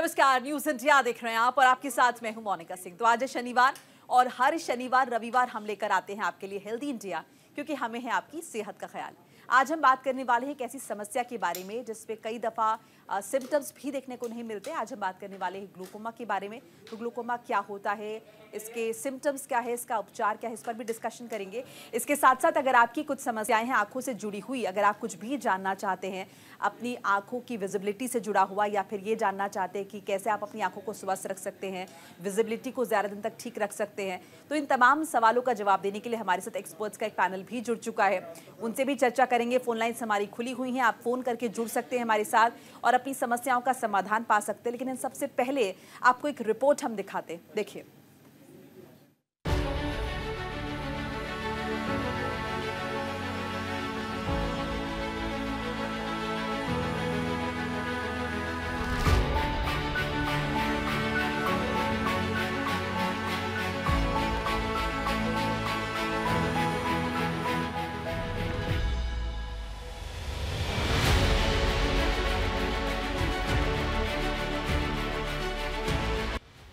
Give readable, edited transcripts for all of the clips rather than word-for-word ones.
नमस्कार, news India देख रहे हैं आप और आपके साथ मैं हूं मोनिका सिंह। तो आज है शनिवार और हर शनिवार रविवार हम लेकर आते हैं आपके लिए हेल्दी इंडिया, क्योंकि हमें है आपकी सेहत का ख्याल। आज हम बात करने वाले हैं एक ऐसी समस्या के बारे में जिसपे कई दफा सिम्टम्स भी देखने को नहीं मिलते। आज हम बात करने वाले हैं ग्लूकोमा के बारे में। तो ग्लूकोमा क्या होता है, इसके सिम्टम्स क्या है, इसका उपचार क्या है, इस पर भी डिस्कशन करेंगे। इसके साथ साथ अगर आपकी कुछ समस्याएं हैं आंखों से जुड़ी हुई, अगर आप कुछ भी जानना चाहते हैं अपनी आंखों की विजिबिलिटी से जुड़ा हुआ, या फिर ये जानना चाहते हैं कि कैसे आप अपनी आंखों को स्वस्थ रख सकते हैं, विजिबिलिटी को ज़्यादा दिन तक ठीक रख सकते हैं, तो इन तमाम सवालों का जवाब देने के लिए हमारे साथ एक्सपर्ट्स का एक पैनल भी जुड़ चुका है। उनसे भी चर्चा करेंगे। फोन लाइन्स हमारी खुली हुई हैं, आप फ़ोन करके जुड़ सकते हैं हमारे साथ और अपनी समस्याओं का समाधान पा सकते हैं। लेकिन इन सबसे पहले आपको एक रिपोर्ट हम दिखाते, देखिए।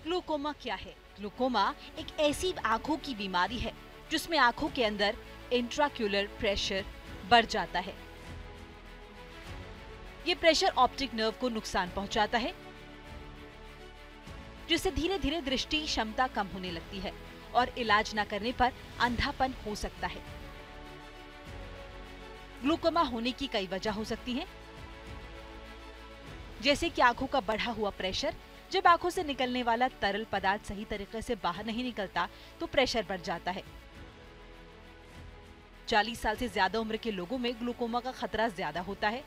ग्लूकोमा क्या है? ग्लूकोमा एक ऐसी आंखों की बीमारी है जिसमें आंखों के अंदर इंट्राक्यूलर प्रेशर बढ़ जाता है। ये प्रेशर ऑप्टिक नर्व को नुकसान पहुंचाता है, जिससे धीरे धीरे दृष्टि क्षमता कम होने लगती है और इलाज न करने पर अंधापन हो सकता है। ग्लूकोमा होने की कई वजह हो सकती हैं, जैसे कि आंखों का बढ़ा हुआ प्रेशर। जब आंखों से निकलने वाला तरल पदार्थ सही तरीके से बाहर नहीं निकलता तो प्रेशर बढ़ जाता है। 40 साल से ज्यादा उम्र के लोगों में ग्लूकोमा का खतरा ज्यादा होता है।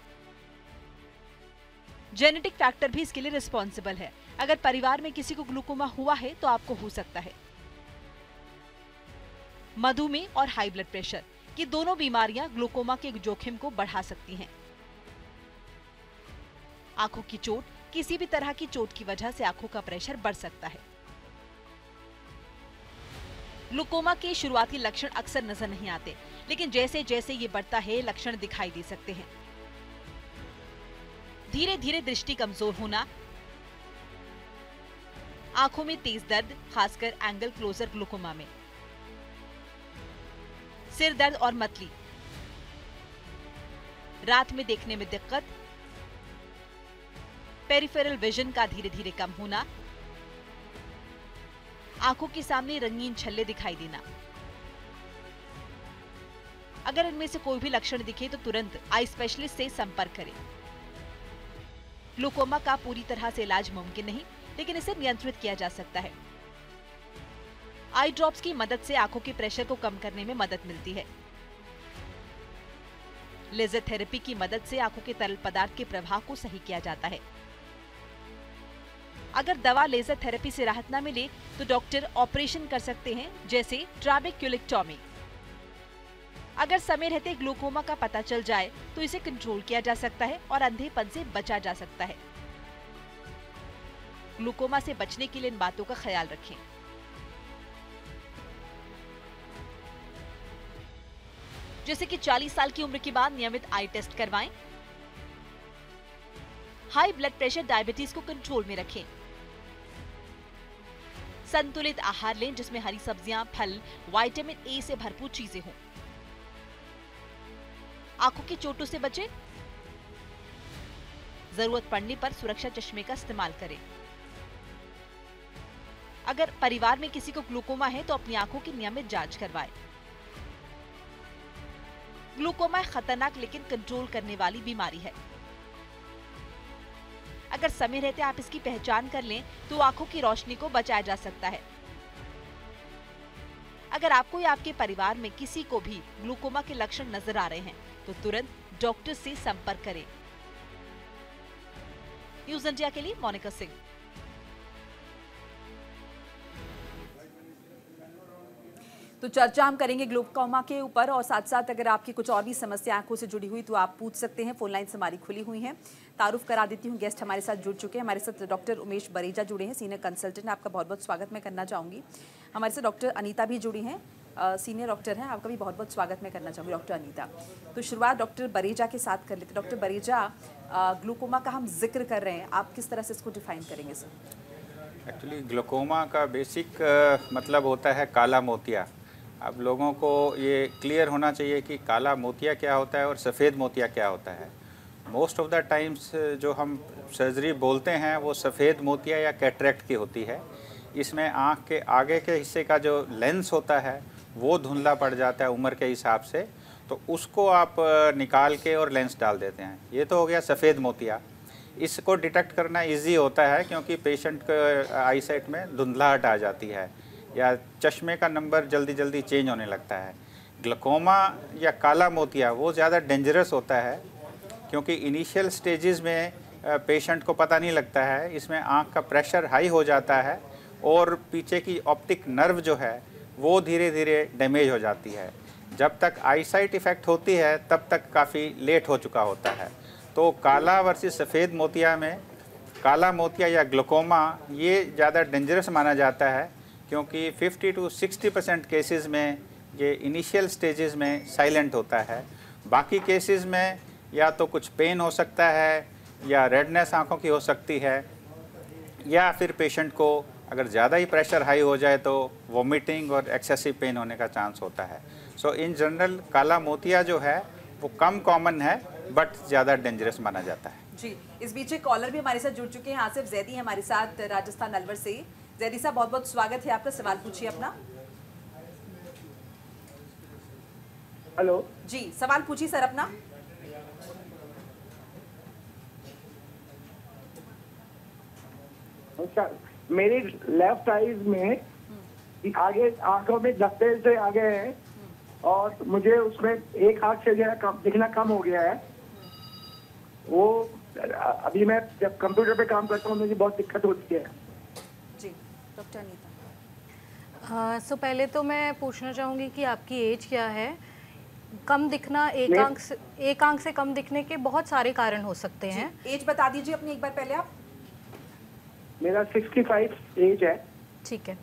जेनेटिक फैक्टर भी इसके लिए रिस्पॉन्सिबल है। अगर परिवार में किसी को ग्लूकोमा हुआ है तो आपको हो सकता है। मधुमेह और हाई ब्लड प्रेशर की दोनों बीमारियां ग्लूकोमा के जोखिम को बढ़ा सकती हैं। आंखों की चोट, किसी भी तरह की चोट की वजह से आंखों का प्रेशर बढ़ सकता है। ग्लूकोमा के शुरुआती लक्षण अक्सर नजर नहीं आते, लेकिन जैसे जैसे ये बढ़ता है लक्षण दिखाई दे सकते हैं। धीरे धीरे दृष्टि कमजोर होना, आंखों में तेज दर्द, खासकर एंगल क्लोजर ग्लूकोमा में, सिर दर्द और मतली, रात में देखने में दिक्कत, पेरिफेरल विजन का धीरे धीरे कम होना, आंखों के सामने रंगीन छल्ले दिखाई देना। अगर इनमें से कोई भी लक्षण दिखे तो तुरंत आई स्पेशलिस्ट से संपर्क करें। ग्लूकोमा का पूरी तरह से इलाज मुमकिन नहीं, लेकिन इसे नियंत्रित किया जा सकता है। आई ड्रॉप्स की मदद से आंखों के प्रेशर को कम करने में मदद मिलती है। लेजर थेरेपी की मदद से आंखों के तरल पदार्थ के प्रवाह को सही किया जाता है। अगर दवा लेजर थेरेपी से राहत न मिले तो डॉक्टर ऑपरेशन कर सकते हैं, जैसे ट्राबेक्युलेक्टॉमी। अगर समय रहते ग्लूकोमा का पता चल जाए तो इसे कंट्रोल किया जा सकता है और अंधेपन से बचा जा सकता है। ग्लूकोमा से बचने के लिए इन बातों का ख्याल रखें। जैसे कि 40 साल की उम्र के बाद नियमित आई टेस्ट करवाएं। हाई ब्लड प्रेशर, डायबिटीज को कंट्रोल में रखें। संतुलित आहार लें जिसमें हरी सब्जियां, फल, विटामिन ए से भरपूर चीजें हों। आंखों की चोटों से बचें। जरूरत पड़ने पर सुरक्षा चश्मे का इस्तेमाल करें। अगर परिवार में किसी को ग्लूकोमा है तो अपनी आंखों की नियमित जांच करवाएं। ग्लूकोमा खतरनाक लेकिन कंट्रोल करने वाली बीमारी है। अगर समय रहते आप इसकी पहचान कर लें तो आंखों की रोशनी को बचाया जा सकता है। अगर आपको या आपके परिवार में किसी को भी ग्लूकोमा के लक्षण नजर आ रहे हैं तो तुरंत डॉक्टर से संपर्क करें। न्यूज इंडिया के लिए मोनिका सिंह। तो चर्चा हम करेंगे ग्लूकोमा के ऊपर और साथ साथ अगर आपकी कुछ और भी समस्या आंखों से जुड़ी हुई तो आप पूछ सकते हैं। फोन लाइन्स हमारी खुली हुई हैं। तारुफ करा देती हूँ, गेस्ट हमारे साथ जुड़ चुके हैं। हमारे साथ डॉक्टर उमेश बरेजा जुड़े हैं, सीनियर कंसल्टेंट। आपका बहुत बहुत स्वागत मैं करना चाहूँगी। हमारे साथ डॉक्टर अनीता भी जुड़ी हैं, सीनियर डॉक्टर हैं, आपका भी बहुत बहुत स्वागत मैं करना चाहूँगी डॉक्टर अनीता। तो शुरुआत डॉक्टर बरेजा के साथ कर लेते। डॉक्टर बरेजा, ग्लूकोमा का हम जिक्र कर रहे हैं, आप किस तरह से इसको डिफाइन करेंगे सर? एक्चुअली ग्लूकोमा का बेसिक मतलब होता है काला मोतिया। अब लोगों को ये क्लियर होना चाहिए कि काला मोतिया क्या होता है और सफ़ेद मोतिया क्या होता है। मोस्ट ऑफ द टाइम्स जो हम सर्जरी बोलते हैं वो सफ़ेद मोतिया या कैटरेक्ट की होती है। इसमें आँख के आगे के हिस्से का जो लेंस होता है वो धुंधला पड़ जाता है उम्र के हिसाब से, तो उसको आप निकाल के और लेंस डाल देते हैं। ये तो हो गया सफ़ेद मोतिया। इसको डिटेक्ट करना इजी होता है क्योंकि पेशेंट के आईसाइट में धुंधलाहट आ जाती है या चश्मे का नंबर जल्दी जल्दी चेंज होने लगता है। ग्लूकोमा या काला मोतिया वो ज़्यादा डेंजरस होता है क्योंकि इनिशियल स्टेजेस में पेशेंट को पता नहीं लगता है। इसमें आँख का प्रेशर हाई हो जाता है और पीछे की ऑप्टिक नर्व जो है वो धीरे धीरे डैमेज हो जाती है। जब तक आईसाइट इफ़ेक्ट होती है तब तक काफ़ी लेट हो चुका होता है। तो काला वर्सेस सफ़ेद मोतिया में काला मोतिया या ग्लूकोमा ये ज़्यादा डेंजरस माना जाता है क्योंकि 50 to 60% केसेस में ये इनिशियल स्टेजेस में साइलेंट होता है। बाकी केसेस में या तो कुछ पेन हो सकता है या रेडनेस आँखों की हो सकती है या फिर पेशेंट को अगर ज़्यादा ही प्रेशर हाई हो जाए तो वोमिटिंग और एक्सेसिव पेन होने का चांस होता है। सो इन जनरल काला मोतिया जो है वो कम कॉमन है बट ज़्यादा डेंजरस माना जाता है। जी, इस बीच एक कॉलर भी हमारे साथ जुड़ चुके हैं, आसिफ जैदी हैं हमारे साथ राजस्थान अलवर से। जैदी साहब, बहुत बहुत स्वागत है आपका, सवाल पूछिए अपना। हेलो जी, सवाल पूछिए सर अपना। मेरी लेफ्ट आईज में आगे आंखों में धब्बे से आगे है और मुझे उसमें एक आंख से जो है दिखना कम हो गया है। वो अभी मैं जब कंप्यूटर पे काम करता हूँ मुझे बहुत दिक्कत होती है। जी, डॉक्टर अनीता। हाँ, सो पहले तो मैं पूछना चाहूँगी कि आपकी एज क्या है? कम दिखना, एक आंख से कम दिखने के बहुत सारे कारण हो सकते हैं। एज बता दीजिए अपनी एक बार पहले आप। मेरा 65 एज है। ठीक है,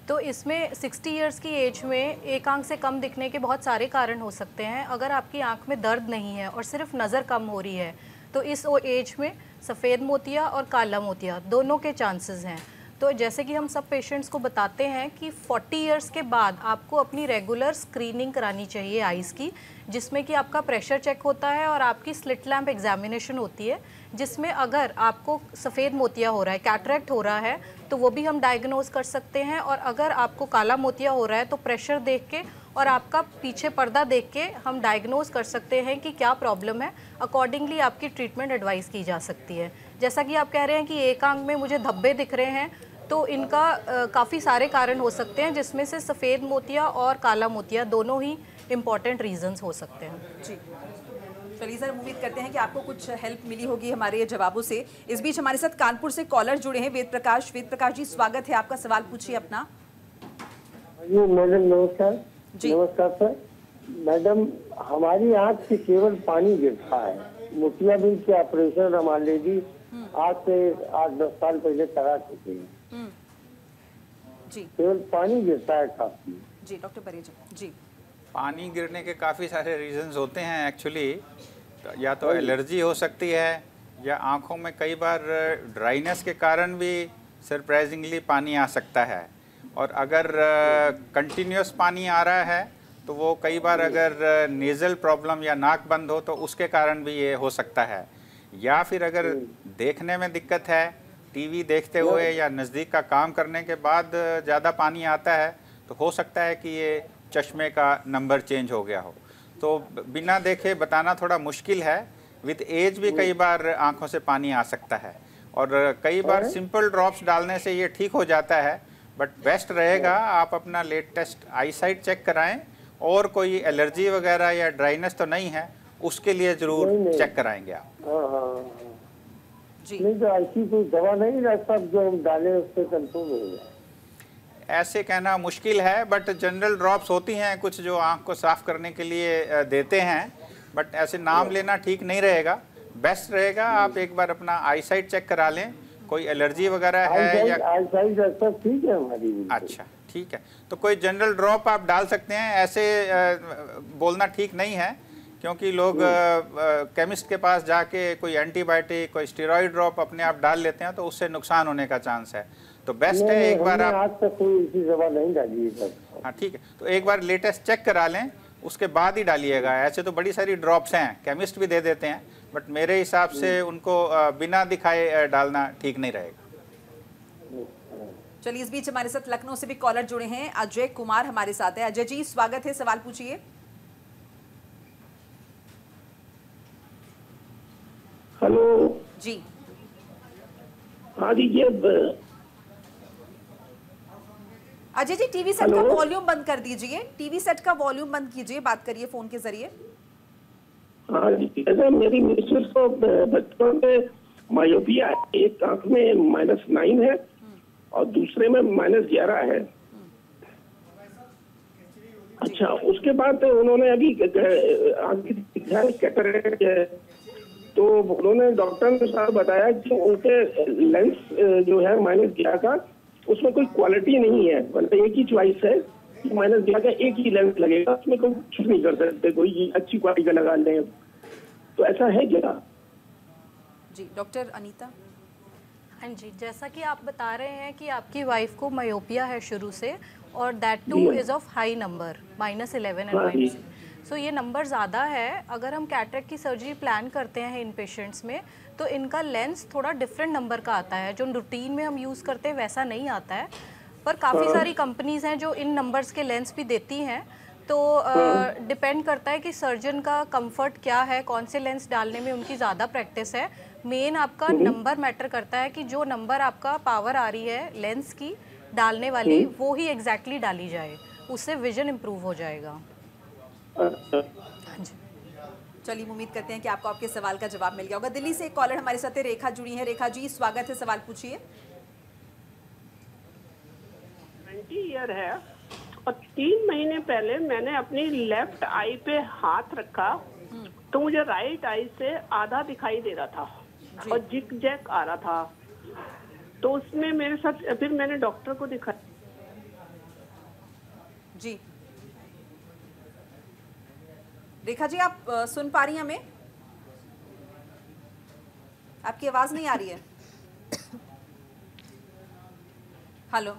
तो इसमें 60 इयर्स की एज में एक आंख से कम दिखने के बहुत सारे कारण हो सकते हैं। अगर आपकी आंख में दर्द नहीं है और सिर्फ नज़र कम हो रही है तो इस एज में सफ़ेद मोतिया और काला मोतिया दोनों के चांसेस हैं। तो जैसे कि हम सब पेशेंट्स को बताते हैं कि 40 इयर्स के बाद आपको अपनी रेगुलर स्क्रीनिंग करानी चाहिए आइज़ की, जिसमें कि आपका प्रेशर चेक होता है और आपकी स्लिट लैम्प एग्जामिनेशन होती है, जिसमें अगर आपको सफ़ेद मोतिया हो रहा है, कैटरेक्ट हो रहा है, तो वो भी हम डायग्नोज कर सकते हैं। और अगर आपको काला मोतिया हो रहा है तो प्रेशर देख के और आपका पीछे पर्दा देख के हम डायग्नोज कर सकते हैं कि क्या प्रॉब्लम है। अकॉर्डिंगली आपकी ट्रीटमेंट एडवाइस की जा सकती है। जैसा कि आप कह रहे हैं कि एक आंख में मुझे धब्बे दिख रहे हैं, तो इनका काफ़ी सारे कारण हो सकते हैं, जिसमें से सफ़ेद मोतिया और काला मोतिया दोनों ही इम्पॉर्टेंट रीजंस हो सकते हैं। जी, चलिए सर, उम्मीद करते हैं कि आपको कुछ हेल्प मिली होगी हमारे जवाबों से। इस बीच हमारे साथ कानपुर से कॉलर जुड़े हैं, वेद प्रकाश। वेद प्रकाश जी, स्वागत है आपका, सवाल पूछिए अपना। जी मैडम नमस्कार। जी नमस्कार सर। मैडम, हमारी आँख से केवल पानी गिरता है। मोतियाबिंद के ऑपरेशन मान लीजिए आज से 8-10 साल पहले करा चुके हैं। जी, केवल पानी गिरता है काफी। जी डॉक्टर बरेजा जी। पानी गिरने के काफ़ी सारे रीजंस होते हैं एक्चुअली। या तो एलर्जी हो सकती है या आँखों में कई बार ड्राइनेस के कारण भी सरप्राइजिंगली पानी आ सकता है। और अगर कंटिन्यूस पानी आ रहा है तो वो कई बार अगर नेज़ल प्रॉब्लम या नाक बंद हो तो उसके कारण भी ये हो सकता है। या फिर अगर देखने में दिक्कत है, टीवी देखते हुए या नज़दीक का काम करने के बाद ज़्यादा पानी आता है तो हो सकता है कि ये चश्मे का नंबर चेंज हो गया हो। तो बिना देखे बताना थोड़ा मुश्किल है। विद एज भी कई बार आंखों से पानी आ सकता है और कई बार सिंपल ड्रॉप्स डालने से ये ठीक हो जाता है। बट बेस्ट रहेगा आप अपना लेटेस्ट आईसाइट चेक कराएं और कोई एलर्जी वगैरह या ड्राइनेस तो नहीं है, उसके लिए ज़रूर चेक कराएंगे आप। जी, नहीं तो ऐसी कोई दवा नहीं रहता जो हम डालें उससे कंट्रोल हो जाए? ऐसे कहना मुश्किल है, बट जनरल ड्रॉप्स होती हैं कुछ जो आँख को साफ़ करने के लिए देते हैं, बट ऐसे नाम लेना ठीक नहीं रहेगा। बेस्ट रहेगा आप एक बार अपना आईसाइट चेक करा लें, कोई एलर्जी वगैरह है या आईसाइट सब ठीक है हमारी। अच्छा ठीक है, तो कोई जनरल ड्रॉप आप डाल सकते हैं, ऐसे बोलना ठीक नहीं है, क्योंकि लोग केमिस्ट के पास जाके कोई एंटीबायोटिक, कोई स्टेरॉइड ड्रॉप अपने आप डाल लेते हैं, तो उससे नुकसान होने का चांस है। तो बेस्ट है एक बार आप, आज तक कोई ऐसी दवा नहीं डाली है सर। हाँ ठीक है, तो एक बार लेटेस्ट चेक करा लें, उसके बाद ही डालिएगा। ऐसे तो बड़ी सारी ड्रॉप्स हैं, केमिस्ट भी दे देते हैं, बट मेरे हिसाब से उनको बिना दिखाए डालना ठीक नहीं रहेगा। चलिए, इस बीच हमारे साथ लखनऊ से भी कॉलर जुड़े हैं। अजय कुमार हमारे साथ है। अजय जी, स्वागत है, सवाल पूछिए। हेलो जी। हाँ जी, ये अजय जी, टीवी सेट का वॉल्यूम बंद कर दीजिए, टीवी सेट का वॉल्यूम बंद कीजिए, बात करिए फोन के जरिए। हाँ जी, मेरी मिसेस को बचपन में मायोपिया है, एक आंख में -9 है और दूसरे में -11 है। अच्छा, उसके बाद उन्होंने अभी कैटरेक्ट है, तो उन्होंने डॉक्टर ने साहब बताया कि उनके लेंस जो है -11 का, उसमें कोई क्वालिटी नहीं है, मतलब एक ही चॉइस है कि -11 का एक ही लेंस लगेगा, उसमें कोई कुछ नहीं कर सकते, कोई अच्छी क्वालिटी का लगा लें। तो ऐसा है क्या? जी, डॉक्टर अनीता। हाँ जी, जैसा कि आप बता रहे हैं कि आपकी वाइफ को मायोपिया है शुरू से, और that two is of high number, -11 and -6। सो ये नंबर ज़्यादा है। अगर हम कैटरेक्ट की सर्जरी प्लान करते हैं इन पेशेंट्स में, तो इनका लेंस थोड़ा डिफरेंट नंबर का आता है, जो रूटीन में हम यूज़ करते हैं वैसा नहीं आता है। पर काफ़ी सारी कंपनीज़ हैं जो इन नंबर्स के लेंस भी देती हैं। तो डिपेंड करता है कि सर्जन का कंफर्ट क्या है, कौन से लेंस डालने में उनकी ज़्यादा प्रैक्टिस है। मेन आपका नंबर मैटर करता है कि जो नंबर आपका पावर आ रही है लेंस की डालने वाली, वो ही एग्जैक्टली डाली जाए, उससे विजन इम्प्रूव हो जाएगा। हाँ जी, चलिए, उम्मीद करते हैं कि आपको आपके सवाल का जवाब मिल गया होगा। दिल्ली से एक कॉलर हमारे साथ है, रेखा जुड़ी है। रेखा जी, स्वागत है, सवाल पूछिए। 20 ईयर है और 3 महीने पहले मैंने अपनी लेफ्ट आई पे हाथ रखा, तो मुझे राइट आई से आधा दिखाई दे रहा था और जिग जैक आ रहा था। तो उसमें मेरे साथ फिर मैंने डॉक्टर को दिखाया। जी, रेखा जी, आप सुन पा रही हैं हमें? आपकी आवाज नहीं आ रही है। हेलो।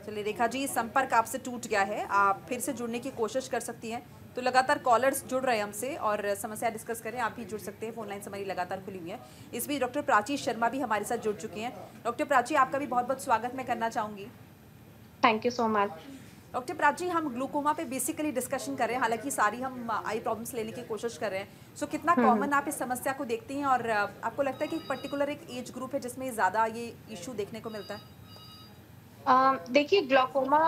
चलिए रेखा जी, संपर्क आपसे टूट गया है, आप फिर से जुड़ने की कोशिश कर सकती हैं। तो लगातार कॉलर्स जुड़ रहे हैं हमसे और समस्या डिस्कस करें, आप भी जुड़ सकते हैं, फोन लाइन हमारी लगातार खुली हुई है। इस बीच डॉक्टर प्राची शर्मा भी हमारे साथ जुड़ चुकी हैं। डॉक्टर प्राची, आपका भी बहुत बहुत स्वागत मैं करना चाहूँगी। Thank you so much. Doctor Prachi, हम ग्लूकोमा पे बेसिकली डिस्कशन कर रहे हैं, हालांकि सारी हम आई प्रॉब्लम्स लेने की कोशिश कर रहे हैं। सो कितना कॉमन आप इस समस्या को देखती हैं और आपको लगता है कि पर्टिकुलर एक एज ग्रुप है जिसमें ज़्यादा ये इशू देखने को मिलता है? देखिए, ग्लूकोमा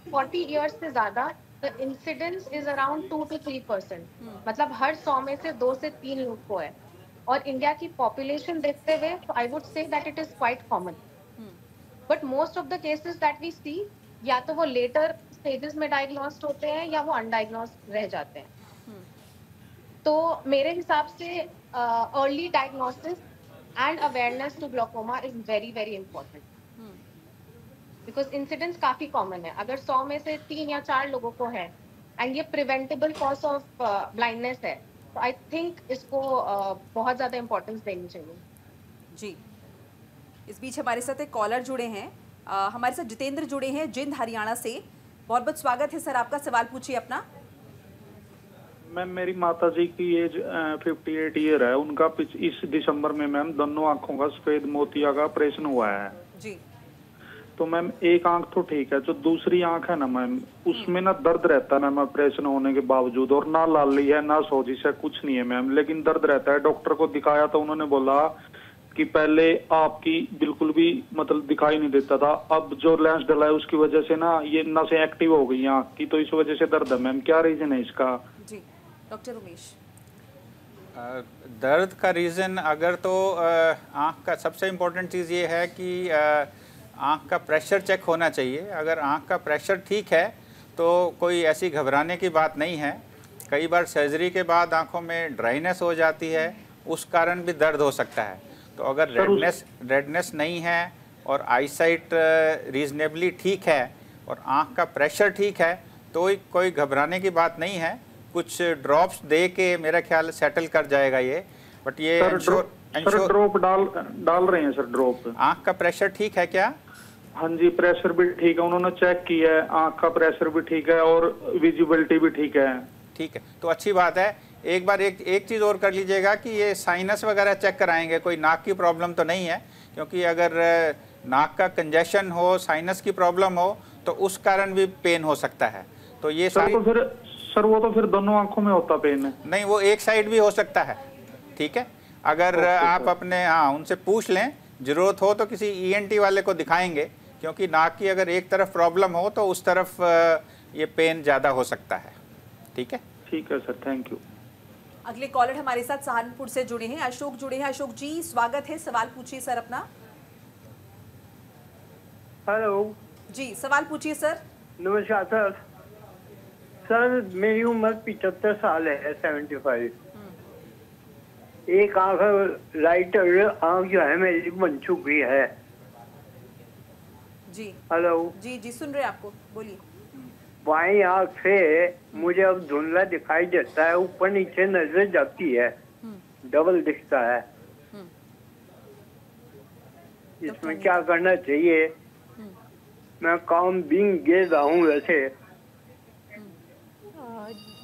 40 इयर्स से ज़्यादा the incidence is around 2 to 3%, मतलब हर 100 में से 2 से 3 लोग को है। और इंडिया की पॉपुलेशन देखते हुए I would say that it is quite common, but most of the cases that we see, या तो वो लेटर स्टेजेस में डायग्नोस्ड होते हैं या वो अनडायग्नोस्ड रह जाते हैं। तो मेरे हिसाब से early diagnosis and awareness to glaucoma is very very important, because incidence काफी कॉमन है। अगर 100 में से 3 या 4 लोगों को है एंड ये प्रिवेंटेबल कॉज ऑफ ब्लाइंडनेस है, तो आई थिंक इसको बहुत ज्यादा इंपॉर्टेंस देनी चाहिए। जी, इस बीच हमारे साथ एक कॉलर जुड़े हैं, हमारे साथ जितेंद्र जुड़े हैं जिंद हरियाणा से। बहुत बहुत स्वागत है सर आपका, सवाल पूछिए अपना। मैम, मेरी माताजी की एज 58 ईयर है, उनका इस दिसंबर में मैम दोनों आंखों का सफेद मोतिया का ऑपरेशन हुआ है जी। तो मैम एक आंख तो ठीक है, जो दूसरी आंख है ना मैम, उसमें ना दर्द रहता है मैम ऑपरेशन होने के बावजूद, और ना लाली है ना सोजिश है, कुछ नहीं है मैम, लेकिन दर्द रहता है। डॉक्टर को दिखाया तो उन्होंने बोला कि पहले आपकी बिल्कुल भी मतलब दिखाई नहीं देता था, अब जो लेंस डला है उसकी वजह से ना ये नसें एक्टिव हो गई आंख की, तो इस वजह से दर्द है मैम। क्या रीजन है इसका? जी, डॉक्टर उमेश। दर्द का रीज़न अगर तो आँख का सबसे इम्पोर्टेंट चीज़ ये है कि आँख का प्रेशर चेक होना चाहिए। अगर आँख का प्रेशर ठीक है तो कोई ऐसी घबराने की बात नहीं है। कई बार सर्जरी के बाद आँखों में ड्राइनेस हो जाती है, उस कारण भी दर्द हो सकता है। तो अगर रेडनेस नहीं है, और आईसाइट रीजनेबली ठीक है और आँख का प्रेशर ठीक है तो कोई घबराने की बात नहीं है। कुछ ड्रॉप्स दे के मेरा ख्याल सेटल कर जाएगा ये, बट ये सर ड्रॉप डाल रहे हैं सर ड्रॉप। आँख का प्रेशर ठीक है क्या? हाँ जी, प्रेशर भी ठीक है, उन्होंने चेक किया है, आँख का प्रेशर भी ठीक है और विजिबिलिटी भी ठीक है। ठीक है, तो अच्छी बात है। एक बार एक चीज़ और कर लीजिएगा कि ये साइनस वगैरह चेक कराएंगे, कोई नाक की प्रॉब्लम तो नहीं है, क्योंकि अगर नाक का कंजेशन हो, साइनस की प्रॉब्लम हो तो उस कारण भी पेन हो सकता है। तो ये सर वो तो फिर दोनों आंखों में होता पेन है? नहीं, वो एक साइड भी हो सकता है। ठीक है, अगर आप अपने उनसे पूछ लें, जरूरत हो तो किसी ENT वाले को दिखाएंगे, क्योंकि नाक की अगर एक तरफ प्रॉब्लम हो तो उस तरफ ये पेन ज़्यादा हो सकता है। ठीक है, ठीक है सर, थैंक यू। अगले कॉलर हमारे साथ सहारनपुर से जुड़े हैं, अशोक जुड़े हैं। अशोक जी स्वागत है, सवाल पूछिए सर अपना। हेलो जी, सवाल पूछिए सर। नमस्कार सर। सर मेरी उम्र 75 साल है, 75। एक आंख राइट आंख जो है मेरी बन चुकी है। जी हेलो जी जी, सुन रहे हैं आपको, बोलिए। बाईं आंख से मुझे अब धुंधला दिखाई देता है, ऊपर नीचे नजर जाती है, डबल दिखता है। इसमें क्या करना चाहिए? मैं काम बिंग गिर रहा हूँ वैसे।